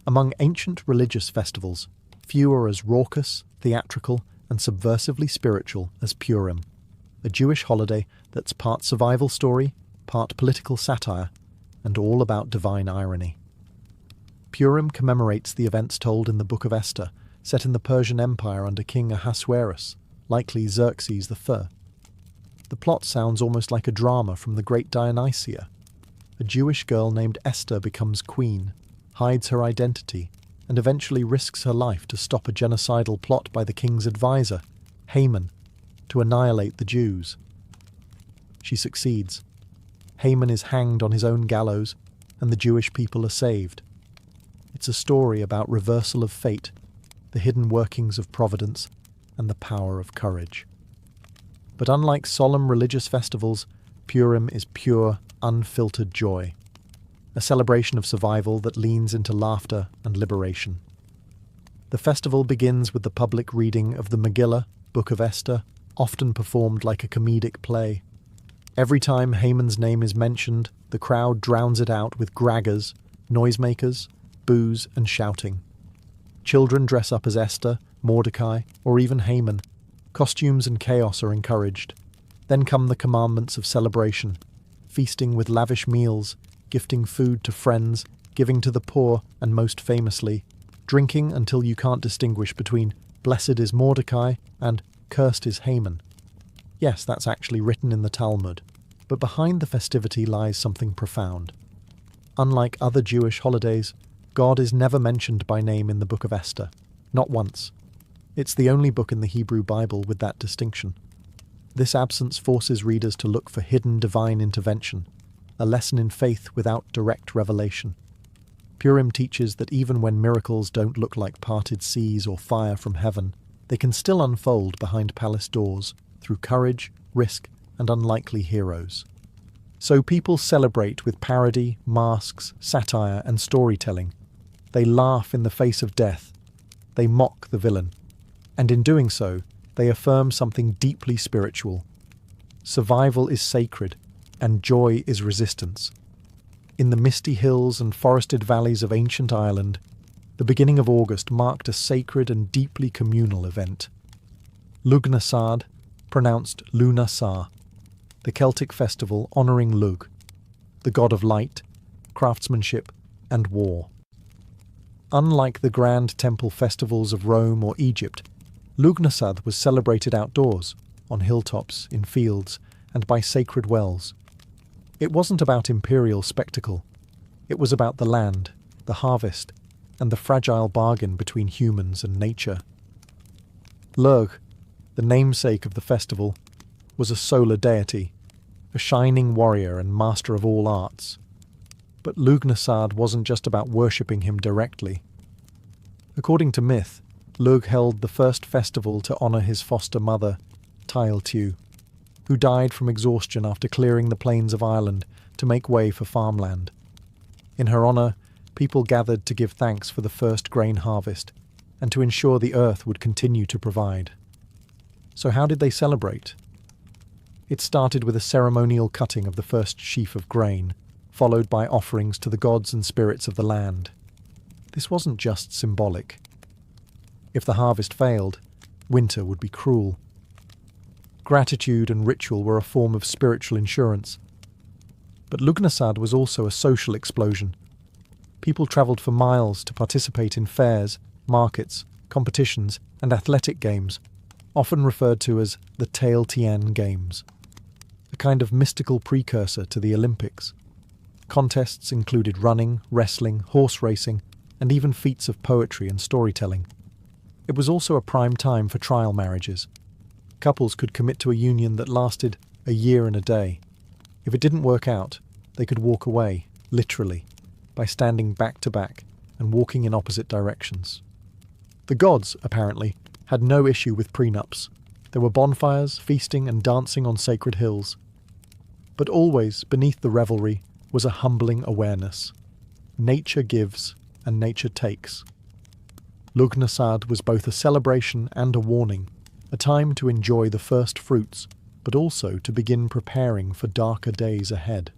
Among ancient religious festivals, few are as raucous, theatrical, and subversively spiritual as Purim, a Jewish holiday that's part survival story, part political satire, and all about divine irony. Purim commemorates the events told in the Book of Esther, set in the Persian Empire under King Ahasuerus, likely Xerxes I. The plot sounds almost like a drama from the Great Dionysia. A Jewish girl named Esther becomes queen, hides her identity, and eventually risks her life to stop a genocidal plot by the king's advisor, Haman, to annihilate the Jews. She succeeds. Haman is hanged on his own gallows, and the Jewish people are saved. It's a story about reversal of fate, the hidden workings of providence, and the power of courage. But unlike solemn religious festivals, Purim is pure, unfiltered joy, a celebration of survival that leans into laughter and liberation. The festival begins with the public reading of the Megillah, Book of Esther, often performed like a comedic play. Every time Haman's name is mentioned, the crowd drowns it out with graggers, noisemakers, booze, and shouting. Children dress up as Esther, Mordecai, or even Haman. Costumes and chaos are encouraged. Then come the commandments of celebration, feasting with lavish meals, gifting food to friends, giving to the poor, and most famously, drinking until you can't distinguish between blessed is Mordecai and cursed is Haman. Yes, that's actually written in the Talmud, but behind the festivity lies something profound. Unlike other Jewish holidays, God is never mentioned by name in the Book of Esther, not once. It's the only book in the Hebrew Bible with that distinction. This absence forces readers to look for hidden divine intervention, a lesson in faith without direct revelation. Purim teaches that even when miracles don't look like parted seas or fire from heaven, they can still unfold behind palace doors through courage, risk, and unlikely heroes. So people celebrate with parody, masks, satire, and storytelling. They laugh in the face of death. They mock the villain. And in doing so, they affirm something deeply spiritual. Survival is sacred, and joy is resistance. In the misty hills and forested valleys of ancient Ireland, the beginning of August marked a sacred and deeply communal event. Lugnasad, pronounced Lunasa, the Celtic festival honouring Lugh, the god of light, craftsmanship, and war. Unlike the grand temple festivals of Rome or Egypt, Lugnasad was celebrated outdoors, on hilltops, in fields, and by sacred wells. It wasn't about imperial spectacle. It was about the land, the harvest, and the fragile bargain between humans and nature. Lugh, the namesake of the festival, was a solar deity, a shining warrior and master of all arts. But Lugnasad wasn't just about worshipping him directly. According to myth, Lugh held the first festival to honour his foster mother, Tailtiu, who died from exhaustion after clearing the plains of Ireland to make way for farmland. In her honour, people gathered to give thanks for the first grain harvest and to ensure the earth would continue to provide. So how did they celebrate? It started with a ceremonial cutting of the first sheaf of grain, followed by offerings to the gods and spirits of the land. This wasn't just symbolic. If the harvest failed, winter would be cruel. Gratitude and ritual were a form of spiritual insurance. But Lugnasad was also a social explosion. People travelled for miles to participate in fairs, markets, competitions, and athletic games, often referred to as the Tail Tien Games, a kind of mystical precursor to the Olympics. Contests included running, wrestling, horse racing, and even feats of poetry and storytelling. It was also a prime time for trial marriages. Couples could commit to a union that lasted a year and a day. If it didn't work out, they could walk away, literally, by standing back to back and walking in opposite directions. The gods, apparently, had no issue with prenups. There were bonfires, feasting, and dancing on sacred hills. But always, beneath the revelry, was a humbling awareness. Nature gives, and nature takes. Lugnasad was both a celebration and a warning, a time to enjoy the first fruits, but also to begin preparing for darker days ahead.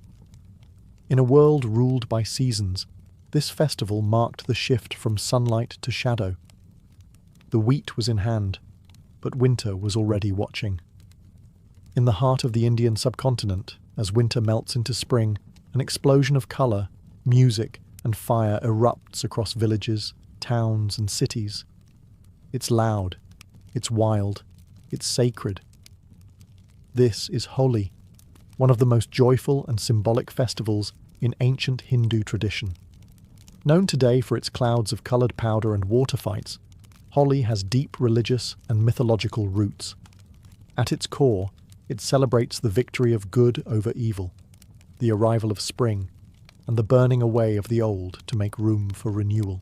In a world ruled by seasons, this festival marked the shift from sunlight to shadow. The wheat was in hand, but winter was already watching. In the heart of the Indian subcontinent, as winter melts into spring, an explosion of colour, music, and fire erupts across villages, towns, and cities. It's loud, it's wild, it's sacred. This is Holi, one of the most joyful and symbolic festivals in ancient Hindu tradition. Known today for its clouds of coloured powder and water fights, Holi has deep religious and mythological roots. At its core, it celebrates the victory of good over evil, the arrival of spring, and the burning away of the old to make room for renewal.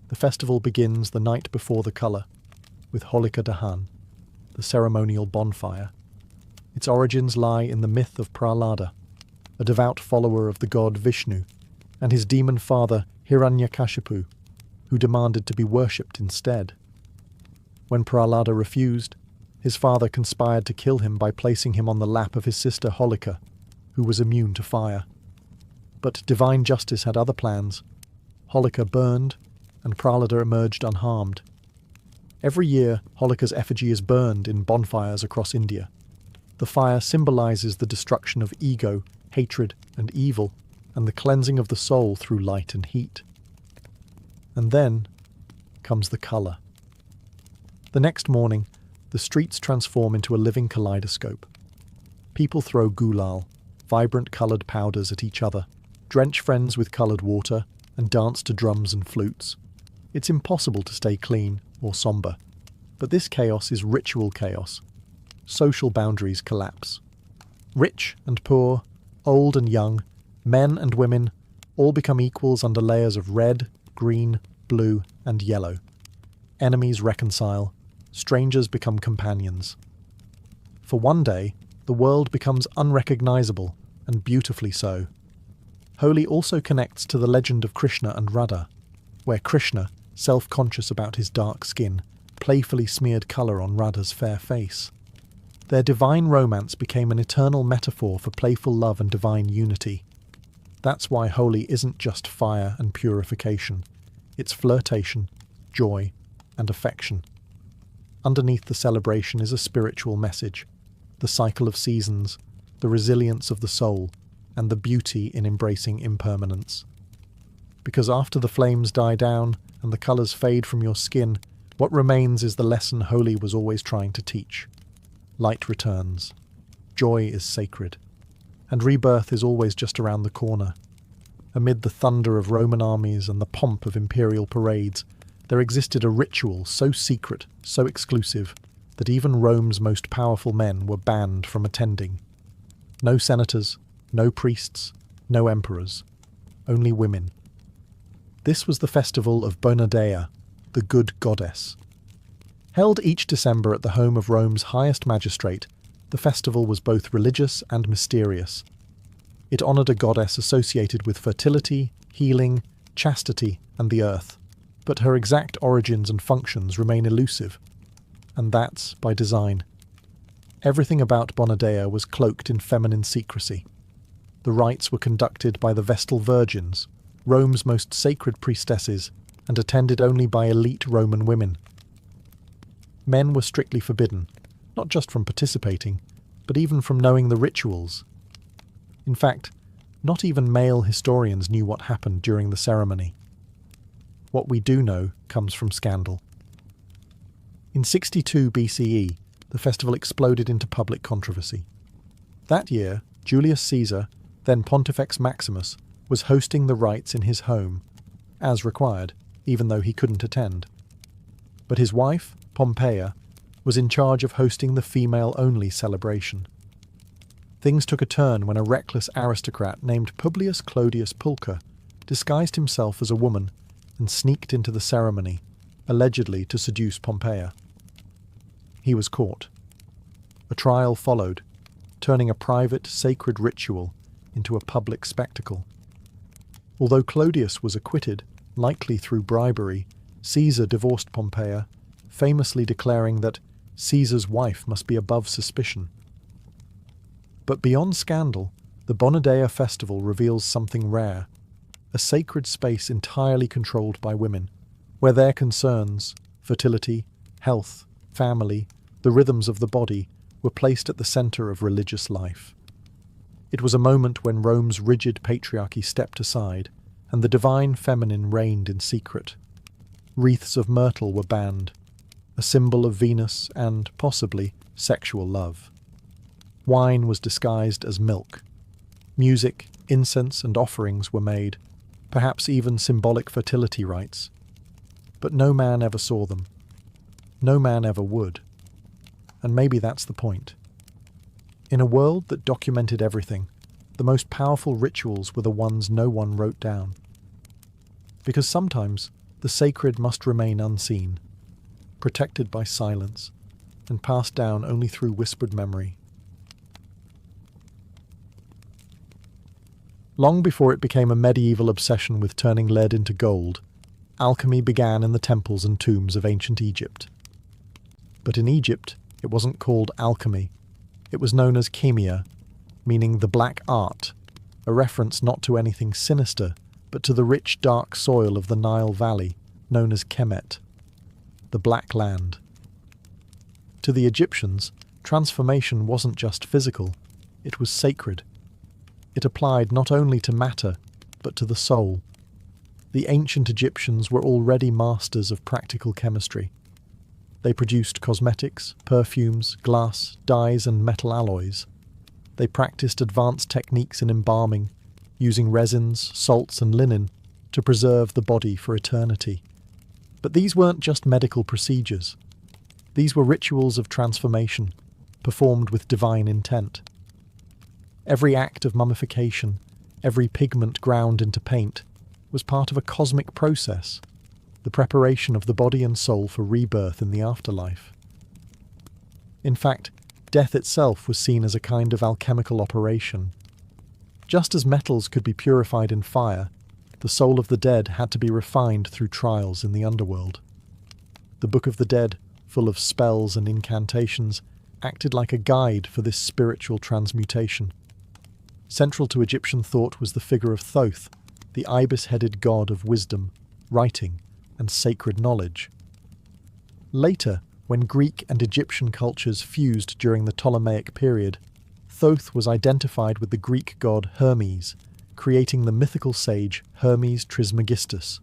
The festival begins the night before the colour, with Holika Dahan, the ceremonial bonfire. Its origins lie in the myth of Prahlada, a devout follower of the god Vishnu, and his demon father Hiranyakashipu, who demanded to be worshipped instead. When Prahlada refused, his father conspired to kill him by placing him on the lap of his sister Holika, who was immune to fire. But divine justice had other plans. Holika burned, and Prahlada emerged unharmed. Every year, Holika's effigy is burned in bonfires across India. The fire symbolizes the destruction of ego, hatred, and evil, and the cleansing of the soul through light and heat. And then comes the colour. The next morning, the streets transform into a living kaleidoscope. People throw gulal, vibrant coloured powders, at each other, drench friends with coloured water, and dance to drums and flutes. It's impossible to stay clean or sombre, but this chaos is ritual chaos. Social boundaries collapse. Rich and poor, old and young, men and women, all become equals under layers of red, green, blue, and yellow. Enemies reconcile, strangers become companions. For one day, the world becomes unrecognizable, and beautifully so. Holi also connects to the legend of Krishna and Radha, where Krishna, self-conscious about his dark skin, playfully smeared colour on Radha's fair face. Their divine romance became an eternal metaphor for playful love and divine unity. That's why Holi isn't just fire and purification. It's flirtation, joy, and affection. Underneath the celebration is a spiritual message, the cycle of seasons, the resilience of the soul, and the beauty in embracing impermanence. Because after the flames die down and the colours fade from your skin, what remains is the lesson Holi was always trying to teach. Light returns. Joy is sacred. And rebirth is always just around the corner. Amid the thunder of Roman armies and the pomp of imperial parades, there existed a ritual so secret, so exclusive, that even Rome's most powerful men were banned from attending. No senators, no priests, no emperors, only women. This was the festival of Bonadea, the good goddess. Held each December at the home of Rome's highest magistrate, the festival was both religious and mysterious. It honoured a goddess associated with fertility, healing, chastity, and the earth, but her exact origins and functions remain elusive. And that's by design. Everything about Bonadea was cloaked in feminine secrecy. The rites were conducted by the Vestal Virgins, Rome's most sacred priestesses, and attended only by elite Roman women. Men were strictly forbidden, not just from participating, but even from knowing the rituals. In fact, not even male historians knew what happened during the ceremony. What we do know comes from scandal. In 62 BCE, the festival exploded into public controversy. That year, Julius Caesar, then Pontifex Maximus, was hosting the rites in his home, as required, even though he couldn't attend. But his wife, Pompeia, was in charge of hosting the female-only celebration. Things took a turn when a reckless aristocrat named Publius Clodius Pulcher disguised himself as a woman and sneaked into the ceremony, allegedly to seduce Pompeia. He was caught. A trial followed, turning a private, sacred ritual into a public spectacle. Although Clodius was acquitted, likely through bribery, Caesar divorced Pompeia, famously declaring that Caesar's wife must be above suspicion. But beyond scandal, the Bonadea festival reveals something rare, a sacred space entirely controlled by women, where their concerns, fertility, health, family, the rhythms of the body, were placed at the center of religious life. It was a moment when Rome's rigid patriarchy stepped aside, and the divine feminine reigned in secret. Wreaths of myrtle were banned, a symbol of Venus and, possibly, sexual love. Wine was disguised as milk. Music, incense, and offerings were made, perhaps even symbolic fertility rites. But no man ever saw them. No man ever would. And maybe that's the point. In a world that documented everything, the most powerful rituals were the ones no one wrote down. Because sometimes the sacred must remain unseen, protected by silence, and passed down only through whispered memory. Long before it became a medieval obsession with turning lead into gold, alchemy began in the temples and tombs of ancient Egypt. But in Egypt, it wasn't called alchemy. It was known as chemia, meaning the black art, a reference not to anything sinister, but to the rich, dark soil of the Nile Valley, known as Kemet, the Black Land. To the Egyptians, transformation wasn't just physical, it was sacred. It applied not only to matter, but to the soul. The ancient Egyptians were already masters of practical chemistry. They produced cosmetics, perfumes, glass, dyes, and metal alloys. They practiced advanced techniques in embalming, using resins, salts, and linen to preserve the body for eternity. But these weren't just medical procedures. These were rituals of transformation, performed with divine intent. Every act of mummification, every pigment ground into paint, was part of a cosmic process, the preparation of the body and soul for rebirth in the afterlife. In fact, death itself was seen as a kind of alchemical operation. Just as metals could be purified in fire, the soul of the dead had to be refined through trials in the underworld. The Book of the Dead, full of spells and incantations, acted like a guide for this spiritual transmutation. Central to Egyptian thought was the figure of Thoth, the ibis-headed god of wisdom, writing, and sacred knowledge. Later, when Greek and Egyptian cultures fused during the Ptolemaic period, Thoth was identified with the Greek god Hermes, creating the mythical sage Hermes Trismegistus,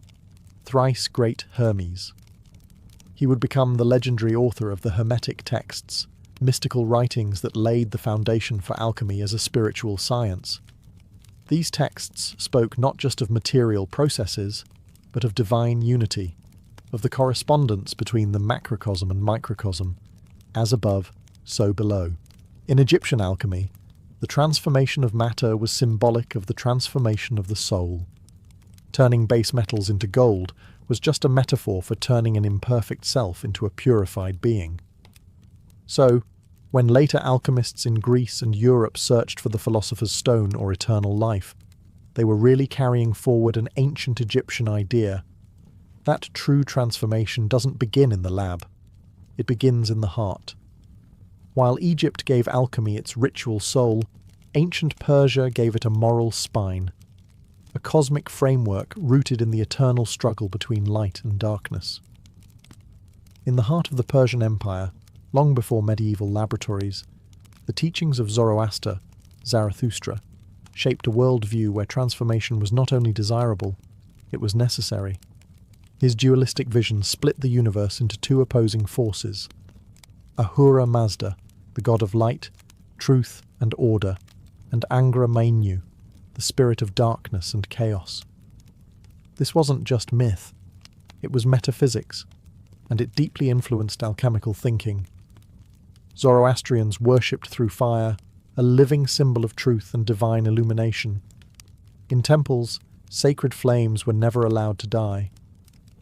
thrice great Hermes. He would become the legendary author of the Hermetic texts, mystical writings that laid the foundation for alchemy as a spiritual science. These texts spoke not just of material processes, but of divine unity, of the correspondence between the macrocosm and microcosm, as above, so below. In Egyptian alchemy, the transformation of matter was symbolic of the transformation of the soul. Turning base metals into gold was just a metaphor for turning an imperfect self into a purified being. So, when later alchemists in Greece and Europe searched for the philosopher's stone or eternal life, they were really carrying forward an ancient Egyptian idea. That true transformation doesn't begin in the lab. It begins in the heart. While Egypt gave alchemy its ritual soul, ancient Persia gave it a moral spine, a cosmic framework rooted in the eternal struggle between light and darkness. In the heart of the Persian Empire, long before medieval laboratories, the teachings of Zoroaster, Zarathustra, shaped a worldview where transformation was not only desirable, it was necessary. His dualistic vision split the universe into two opposing forces: Ahura Mazda, the god of light, truth, and order, and Angra Mainyu, the spirit of darkness and chaos. This wasn't just myth, it was metaphysics, and it deeply influenced alchemical thinking. Zoroastrians worshipped through fire, a living symbol of truth and divine illumination. In temples, sacred flames were never allowed to die.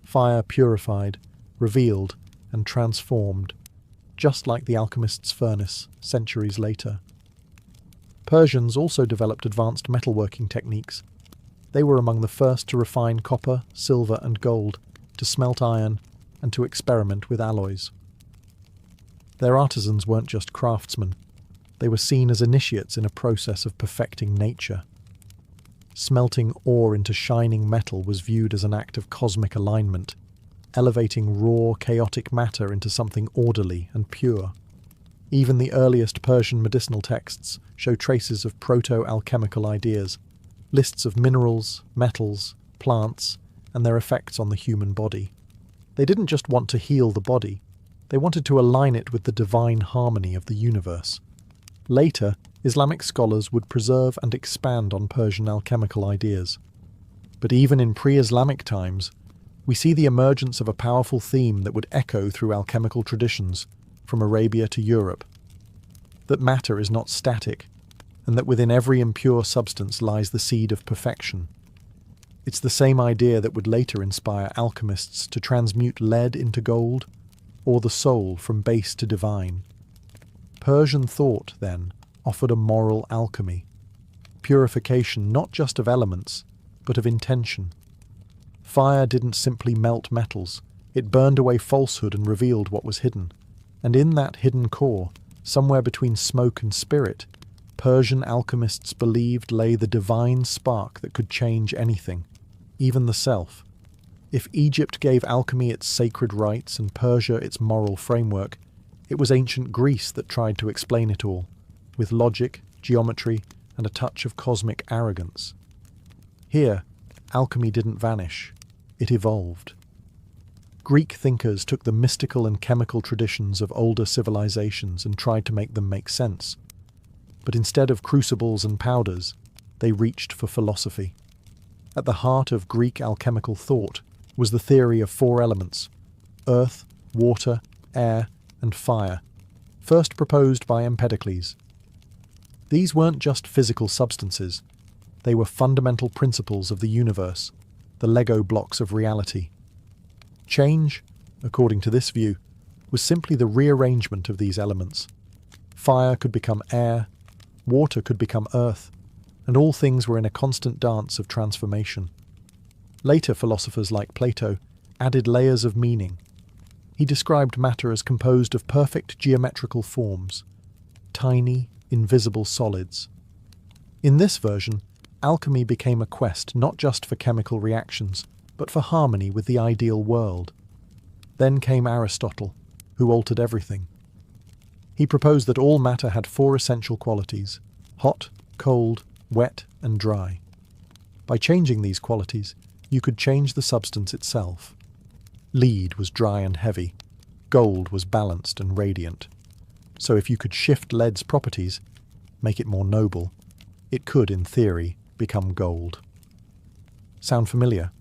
Fire purified, revealed, and transformed, just like the alchemist's furnace centuries later. Persians also developed advanced metalworking techniques. They were among the first to refine copper, silver, and gold, to smelt iron, and to experiment with alloys. Their artisans weren't just craftsmen. They were seen as initiates in a process of perfecting nature. Smelting ore into shining metal was viewed as an act of cosmic alignment, elevating raw, chaotic matter into something orderly and pure. Even the earliest Persian medicinal texts show traces of proto-alchemical ideas, lists of minerals, metals, plants, and their effects on the human body. They didn't just want to heal the body, they wanted to align it with the divine harmony of the universe. Later, Islamic scholars would preserve and expand on Persian alchemical ideas. But even in pre-Islamic times, we see the emergence of a powerful theme that would echo through alchemical traditions, from Arabia to Europe. That matter is not static, and that within every impure substance lies the seed of perfection. It's the same idea that would later inspire alchemists to transmute lead into gold, or the soul from base to divine. Persian thought, then, offered a moral alchemy, purification not just of elements, but of intention. Fire didn't simply melt metals, it burned away falsehood and revealed what was hidden. And in that hidden core, somewhere between smoke and spirit, Persian alchemists believed lay the divine spark that could change anything, even the self. If Egypt gave alchemy its sacred rites and Persia its moral framework, it was ancient Greece that tried to explain it all, with logic, geometry, and a touch of cosmic arrogance. Here, alchemy didn't vanish, it evolved. Greek thinkers took the mystical and chemical traditions of older civilizations and tried to make them make sense. But instead of crucibles and powders, they reached for philosophy. At the heart of Greek alchemical thought was the theory of four elements: earth, water, air, and fire, first proposed by Empedocles. These weren't just physical substances, they were fundamental principles of the universe, the Lego blocks of reality. Change, according to this view, was simply the rearrangement of these elements. Fire could become air, water could become earth, and all things were in a constant dance of transformation. Later philosophers like Plato added layers of meaning. He described matter as composed of perfect geometrical forms, tiny, invisible solids. In this version, alchemy became a quest not just for chemical reactions, but for harmony with the ideal world. Then came Aristotle, who altered everything. He proposed that all matter had four essential qualities: hot, cold, wet, and dry. By changing these qualities, you could change the substance itself. Lead was dry and heavy, gold was balanced and radiant. So if you could shift lead's properties, make it more noble, it could, in theory, become gold. Sound familiar?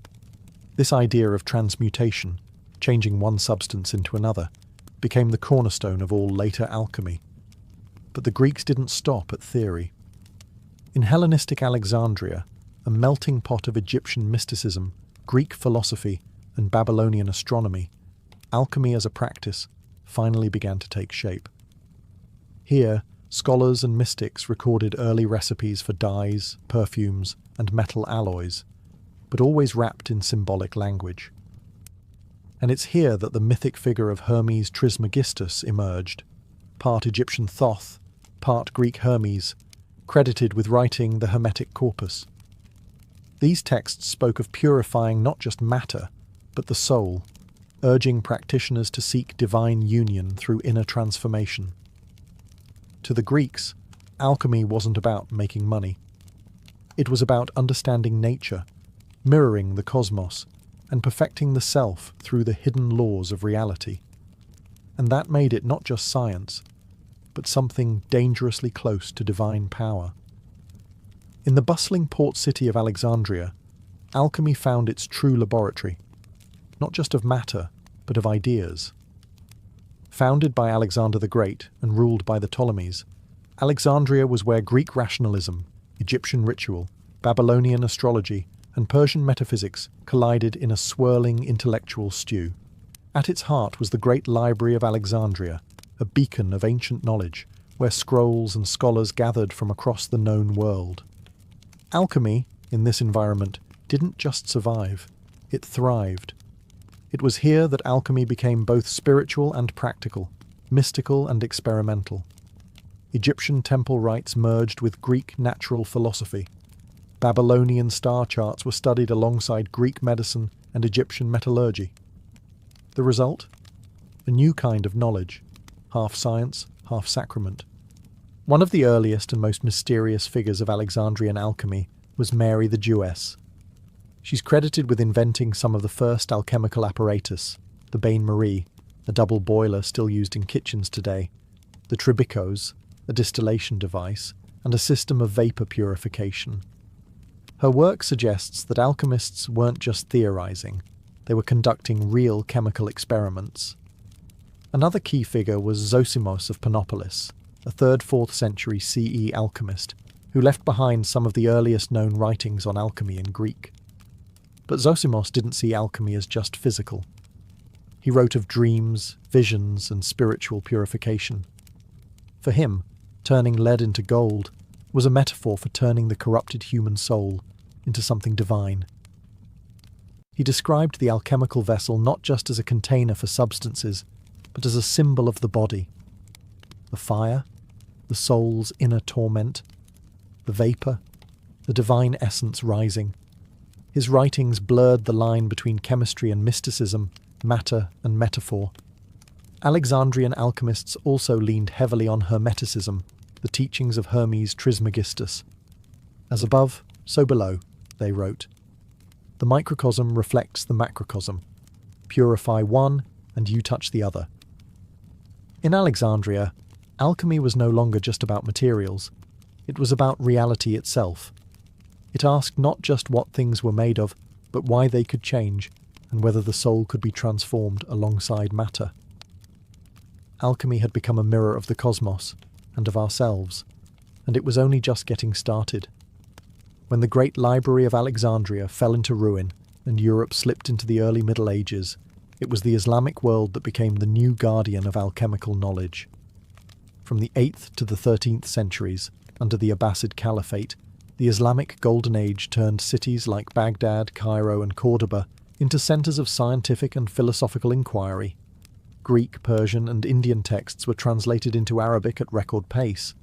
This idea of transmutation, changing one substance into another, became the cornerstone of all later alchemy. But the Greeks didn't stop at theory. In Hellenistic Alexandria, a melting pot of Egyptian mysticism, Greek philosophy, and Babylonian astronomy, alchemy as a practice finally began to take shape. Here, scholars and mystics recorded early recipes for dyes, perfumes, and metal alloys, but always wrapped in symbolic language. And it's here that the mythic figure of Hermes Trismegistus emerged, part Egyptian Thoth, part Greek Hermes, credited with writing the Hermetic Corpus. These texts spoke of purifying not just matter, but the soul, urging practitioners to seek divine union through inner transformation. To the Greeks, alchemy wasn't about making money. It was about understanding nature, mirroring the cosmos, and perfecting the self through the hidden laws of reality. And that made it not just science, but something dangerously close to divine power. In the bustling port city of Alexandria, alchemy found its true laboratory, not just of matter, but of ideas. Founded by Alexander the Great and ruled by the Ptolemies, Alexandria was where Greek rationalism, Egyptian ritual, Babylonian astrology, and Persian metaphysics collided in a swirling intellectual stew. At its heart was the great library of Alexandria, a beacon of ancient knowledge, where scrolls and scholars gathered from across the known world. Alchemy, in this environment, didn't just survive, it thrived. It was here that alchemy became both spiritual and practical, mystical and experimental. Egyptian temple rites merged with Greek natural philosophy. Babylonian star charts were studied alongside Greek medicine and Egyptian metallurgy. The result? A new kind of knowledge, half science, half sacrament. One of the earliest and most mysterious figures of Alexandrian alchemy was Mary the Jewess. She's credited with inventing some of the first alchemical apparatus, the bain-marie, a double boiler still used in kitchens today, the tribicos, a distillation device, and a system of vapor purification. Her work suggests that alchemists weren't just theorizing, they were conducting real chemical experiments. Another key figure was Zosimos of Panopolis, a 3rd-4th century CE alchemist, who left behind some of the earliest known writings on alchemy in Greek. But Zosimos didn't see alchemy as just physical. He wrote of dreams, visions, and spiritual purification. For him, turning lead into gold was a metaphor for turning the corrupted human soul into something divine. He described the alchemical vessel not just as a container for substances, but as a symbol of the body. The fire, the soul's inner torment, the vapour, the divine essence rising. His writings blurred the line between chemistry and mysticism, matter and metaphor. Alexandrian alchemists also leaned heavily on Hermeticism, the teachings of Hermes Trismegistus. As above, so below, they wrote. The microcosm reflects the macrocosm. Purify one, and you touch the other. In Alexandria, alchemy was no longer just about materials. It was about reality itself. It asked not just what things were made of, but why they could change, and whether the soul could be transformed alongside matter. Alchemy had become a mirror of the cosmos, and of ourselves, and it was only just getting started. When the great library of Alexandria fell into ruin, and Europe slipped into the early Middle Ages, it was the Islamic world that became the new guardian of alchemical knowledge. From the 8th to the 13th centuries, under the Abbasid Caliphate, the Islamic Golden Age turned cities like Baghdad, Cairo, and Cordoba into centers of scientific and philosophical inquiry. Greek, Persian, and Indian texts were translated into Arabic at record pace,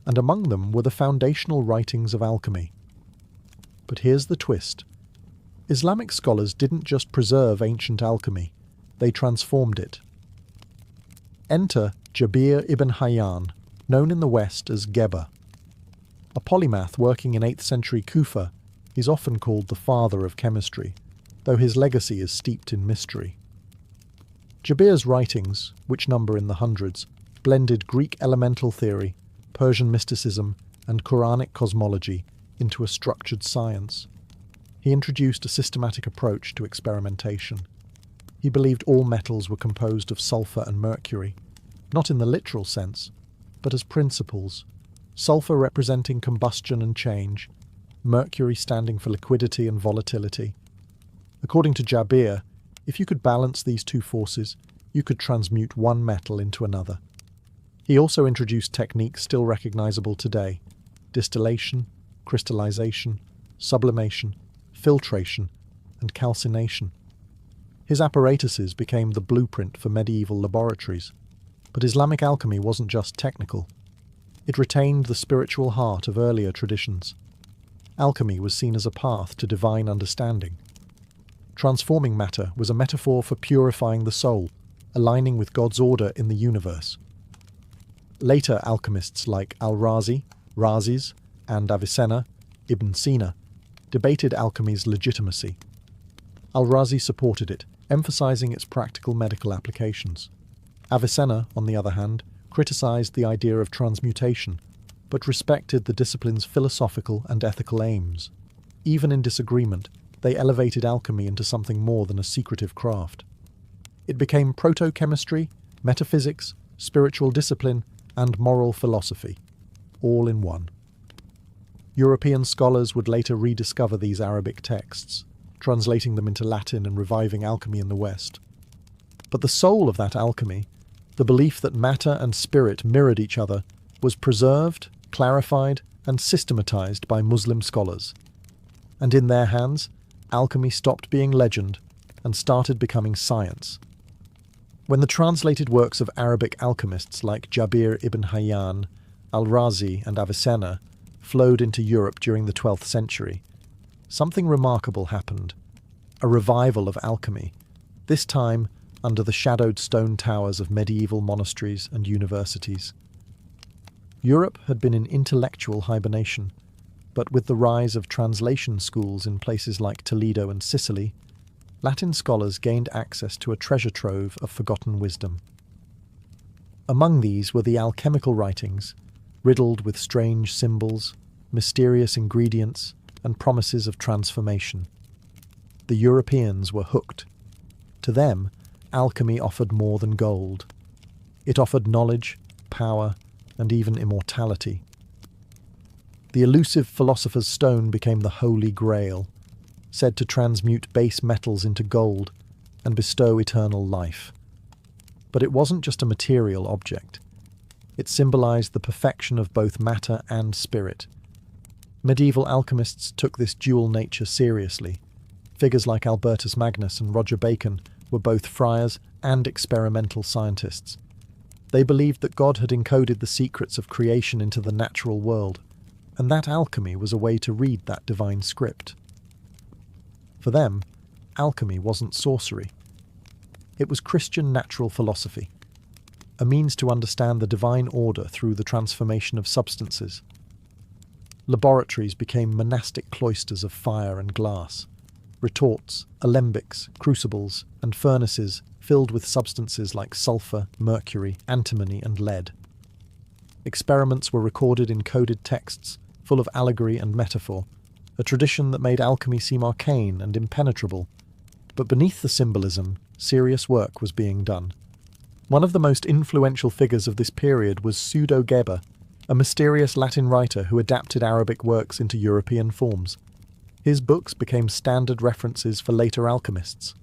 and among them were the foundational writings of alchemy. But here's the twist. Islamic scholars didn't just preserve ancient alchemy, they transformed it. Enter Jabir ibn Hayyan, known in the West as Geber. A polymath working in 8th century Kufa, he's often called the father of chemistry, though his legacy is steeped in mystery. Jabir's writings, which number in the hundreds, blended Greek elemental theory, Persian mysticism, and Quranic cosmology into a structured science. He introduced a systematic approach to experimentation. He believed all metals were composed of sulfur and mercury, not in the literal sense, but as principles, sulfur representing combustion and change, mercury standing for liquidity and volatility. According to Jabir, if you could balance these two forces, you could transmute one metal into another. He also introduced techniques still recognizable today: distillation, crystallization, sublimation, filtration, and calcination. His apparatuses became the blueprint for medieval laboratories. But Islamic alchemy wasn't just technical. It retained the spiritual heart of earlier traditions. Alchemy was seen as a path to divine understanding. Transforming matter was a metaphor for purifying the soul, aligning with God's order in the universe. Later alchemists like Al-Razi, Razis, and Avicenna, Ibn Sina, debated alchemy's legitimacy. Al-Razi supported it, emphasizing its practical medical applications. Avicenna, on the other hand, criticized the idea of transmutation, but respected the discipline's philosophical and ethical aims. Even in disagreement, they elevated alchemy into something more than a secretive craft. It became proto-chemistry, metaphysics, spiritual discipline, and moral philosophy, all in one. European scholars would later rediscover these Arabic texts, translating them into Latin and reviving alchemy in the West. But the soul of that alchemy, the belief that matter and spirit mirrored each other, was preserved, clarified, and systematized by Muslim scholars. And in their hands, alchemy stopped being legend and started becoming science. When the translated works of Arabic alchemists like Jabir ibn Hayyan, al-Razi and Avicenna flowed into Europe during the 12th century, something remarkable happened. A revival of alchemy, this time under the shadowed stone towers of medieval monasteries and universities. Europe had been in intellectual hibernation, but with the rise of translation schools in places like Toledo and Sicily, Latin scholars gained access to a treasure trove of forgotten wisdom. Among these were the alchemical writings, riddled with strange symbols, mysterious ingredients, and promises of transformation. The Europeans were hooked. To them, alchemy offered more than gold. It offered knowledge, power, and even immortality. The elusive philosopher's stone became the Holy Grail, said to transmute base metals into gold and bestow eternal life. But it wasn't just a material object. It symbolized the perfection of both matter and spirit. Medieval alchemists took this dual nature seriously. Figures like Albertus Magnus and Roger Bacon were both friars and experimental scientists. They believed that God had encoded the secrets of creation into the natural world, and that alchemy was a way to read that divine script. For them, alchemy wasn't sorcery. It was Christian natural philosophy, a means to understand the divine order through the transformation of substances. Laboratories became monastic cloisters of fire and glass. Retorts, alembics, crucibles, and furnaces filled with substances like sulfur, mercury, antimony, and lead. Experiments were recorded in coded texts, full of allegory and metaphor, a tradition that made alchemy seem arcane and impenetrable. But beneath the symbolism, serious work was being done. One of the most influential figures of this period was Pseudo-Geber, a mysterious Latin writer who adapted Arabic works into European forms. His books became standard references for later alchemists.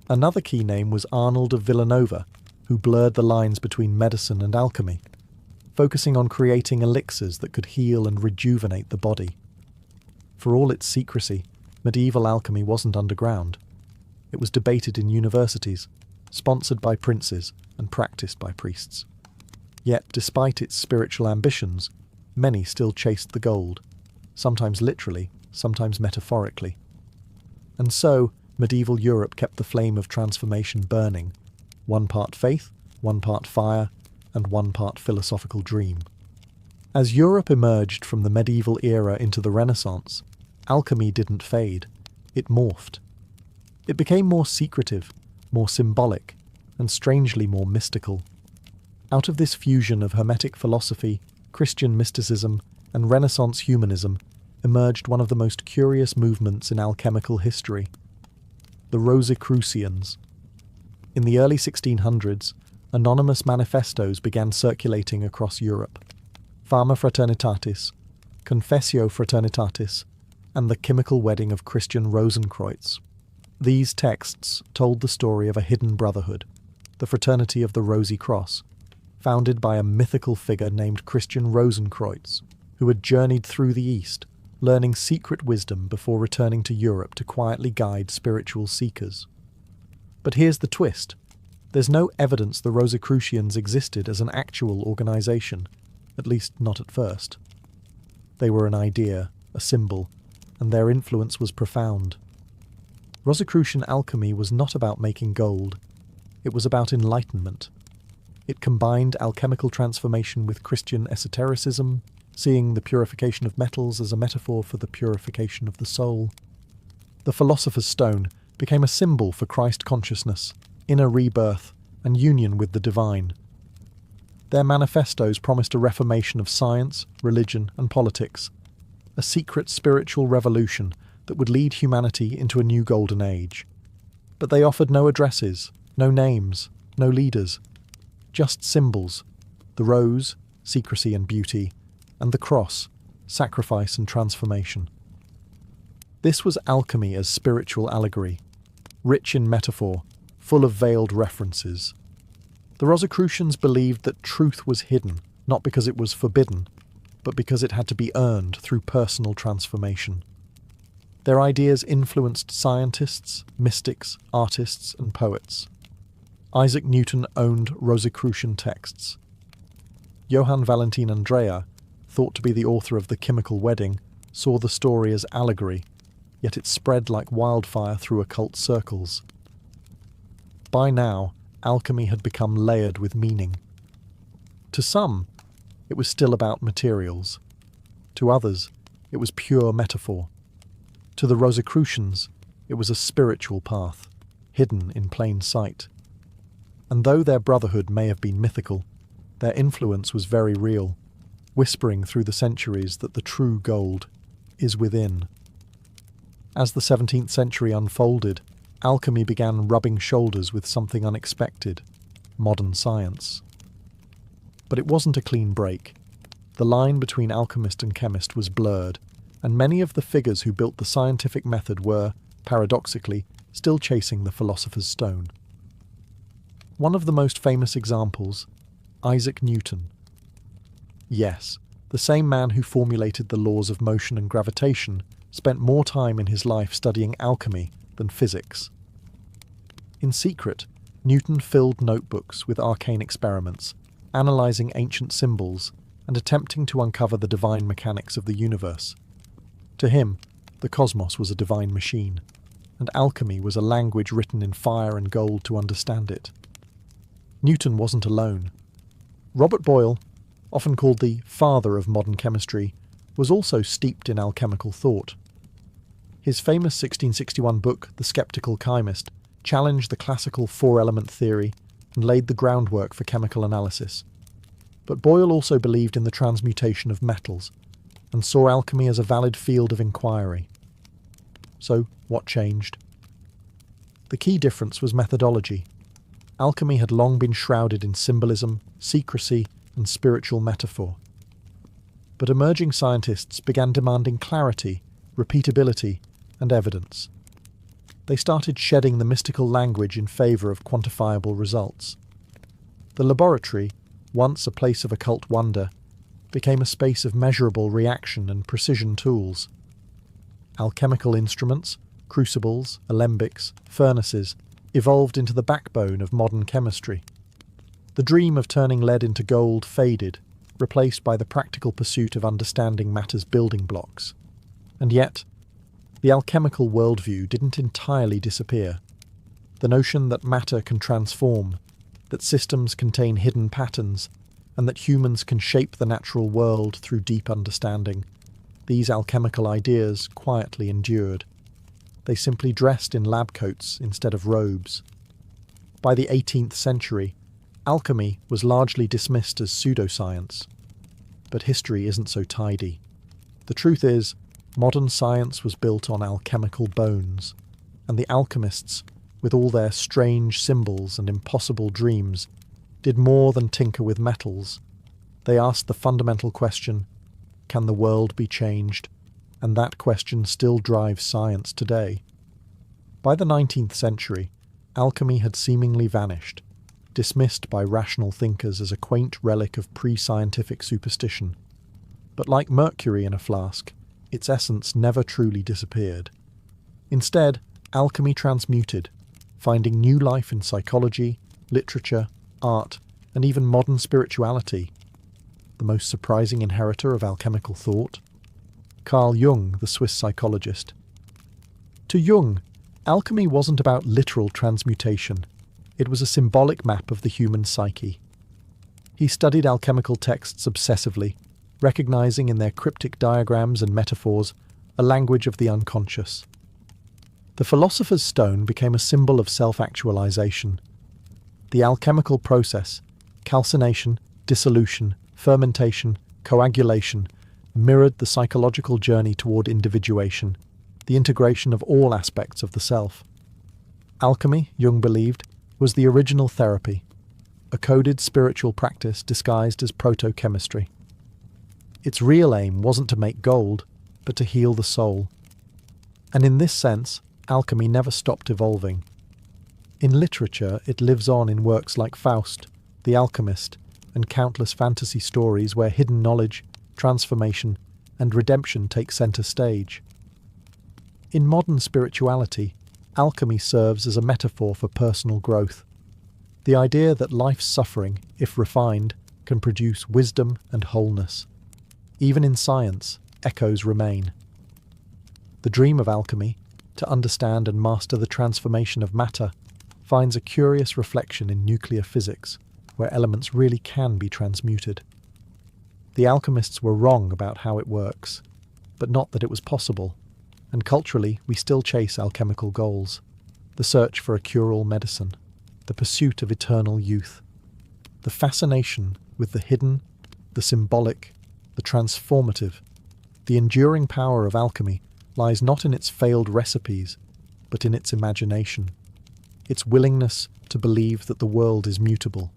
Another key name was Arnold of Villanova, who blurred the lines between medicine and alchemy, focusing on creating elixirs that could heal and rejuvenate the body. For all its secrecy, medieval alchemy wasn't underground. It was debated in universities, sponsored by princes and practiced by priests. Yet, despite its spiritual ambitions, many still chased the gold, sometimes literally, sometimes metaphorically. And so, medieval Europe kept the flame of transformation burning, one part faith, one part fire, and one part philosophical dream. As Europe emerged from the medieval era into the Renaissance, alchemy didn't fade, it morphed. It became more secretive, more symbolic, and strangely more mystical. Out of this fusion of Hermetic philosophy, Christian mysticism, and Renaissance humanism emerged one of the most curious movements in alchemical history, the Rosicrucians. In the early 1600s, anonymous manifestos began circulating across Europe. Fama Fraternitatis, Confessio Fraternitatis, and the chemical wedding of Christian Rosenkreuz. These texts told the story of a hidden brotherhood, the Fraternity of the Rosy Cross, founded by a mythical figure named Christian Rosenkreuz, who had journeyed through the East, learning secret wisdom before returning to Europe to quietly guide spiritual seekers. But here's the twist. There's no evidence the Rosicrucians existed as an actual organization, at least not at first. They were an idea, a symbol, and their influence was profound. Rosicrucian alchemy was not about making gold. It was about enlightenment. It combined alchemical transformation with Christian esotericism, seeing the purification of metals as a metaphor for the purification of the soul. The philosopher's stone became a symbol for Christ consciousness, inner rebirth, and union with the divine. Their manifestos promised a reformation of science, religion, and politics, a secret spiritual revolution that would lead humanity into a new golden age. But they offered no addresses, no names, no leaders, just symbols: the rose, secrecy and beauty, and the cross, sacrifice and transformation. This was alchemy as spiritual allegory, rich in metaphor, full of veiled references. The Rosicrucians believed that truth was hidden, not because it was forbidden, but because it had to be earned through personal transformation. Their ideas influenced scientists, mystics, artists, and poets. Isaac Newton owned Rosicrucian texts. Johann Valentin Andrea, thought to be the author of The Chemical Wedding, saw the story as allegory, yet it spread like wildfire through occult circles. By now, alchemy had become layered with meaning. To some, it was still about materials. To others, it was pure metaphor. To the Rosicrucians, it was a spiritual path, hidden in plain sight. And though their brotherhood may have been mythical, their influence was very real, whispering through the centuries that the true gold is within. As the 17th century unfolded, alchemy began rubbing shoulders with something unexpected: modern science. But it wasn't a clean break. The line between alchemist and chemist was blurred, and many of the figures who built the scientific method were, paradoxically, still chasing the philosopher's stone. One of the most famous examples, Isaac Newton. Yes, the same man who formulated the laws of motion and gravitation spent more time in his life studying alchemy than physics. In secret, Newton filled notebooks with arcane experiments, analysing ancient symbols and attempting to uncover the divine mechanics of the universe. To him, the cosmos was a divine machine, and alchemy was a language written in fire and gold to understand it. Newton wasn't alone. Robert Boyle, often called the father of modern chemistry, was also steeped in alchemical thought. His famous 1661 book, The Sceptical Chymist, challenged the classical four-element theory and laid the groundwork for chemical analysis. But Boyle also believed in the transmutation of metals, and saw alchemy as a valid field of inquiry. So, what changed? The key difference was methodology. Alchemy had long been shrouded in symbolism, secrecy, and spiritual metaphor. But emerging scientists began demanding clarity, repeatability, and evidence. They started shedding the mystical language in favour of quantifiable results. The laboratory, once a place of occult wonder, became a space of measurable reaction and precision tools. Alchemical instruments, crucibles, alembics, furnaces, evolved into the backbone of modern chemistry. The dream of turning lead into gold faded, replaced by the practical pursuit of understanding matter's building blocks. And yet, the alchemical worldview didn't entirely disappear. The notion that matter can transform, that systems contain hidden patterns, and that humans can shape the natural world through deep understanding, these alchemical ideas quietly endured. They simply dressed in lab coats instead of robes. By the 18th century, alchemy was largely dismissed as pseudoscience. But history isn't so tidy. The truth is, modern science was built on alchemical bones, and the alchemists, with all their strange symbols and impossible dreams, did more than tinker with metals. They asked the fundamental question, can the world be changed? And that question still drives science today. By the 19th century, alchemy had seemingly vanished, dismissed by rational thinkers as a quaint relic of pre-scientific superstition. But like mercury in a flask, its essence never truly disappeared. Instead, alchemy transmuted, finding new life in psychology, literature, art, and even modern spirituality. The most surprising inheritor of alchemical thought? Carl Jung, the Swiss psychologist. To Jung, alchemy wasn't about literal transmutation. It was a symbolic map of the human psyche. He studied alchemical texts obsessively, recognizing in their cryptic diagrams and metaphors a language of the unconscious. The philosopher's stone became a symbol of self-actualization. The alchemical process, calcination, dissolution, fermentation, coagulation, mirrored the psychological journey toward individuation, the integration of all aspects of the self. Alchemy, Jung believed, was the original therapy, a coded spiritual practice disguised as proto-chemistry. Its real aim wasn't to make gold, but to heal the soul. And in this sense, alchemy never stopped evolving. In literature, it lives on in works like Faust, The Alchemist, and countless fantasy stories where hidden knowledge, transformation, and redemption take centre stage. In modern spirituality, alchemy serves as a metaphor for personal growth. The idea that life's suffering, if refined, can produce wisdom and wholeness. Even in science, echoes remain. The dream of alchemy, to understand and master the transformation of matter, finds a curious reflection in nuclear physics, where elements really can be transmuted. The alchemists were wrong about how it works, but not that it was possible, and culturally we still chase alchemical goals: the search for a cure-all medicine, the pursuit of eternal youth, the fascination with the hidden, the symbolic, the transformative. The enduring power of alchemy lies not in its failed recipes, but in its imagination, its willingness to believe that the world is mutable,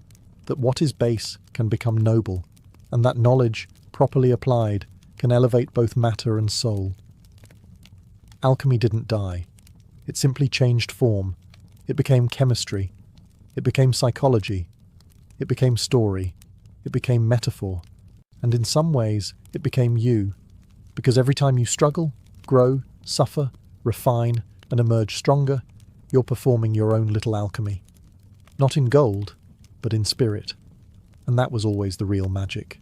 that what is base can become noble, and that knowledge, properly applied, can elevate both matter and soul. Alchemy didn't die. It simply changed form. It became chemistry. It became psychology. It became story. It became metaphor. And in some ways, it became you. Because every time you struggle, grow, suffer, refine, and emerge stronger, you're performing your own little alchemy. Not in gold, but in spirit. And that was always the real magic.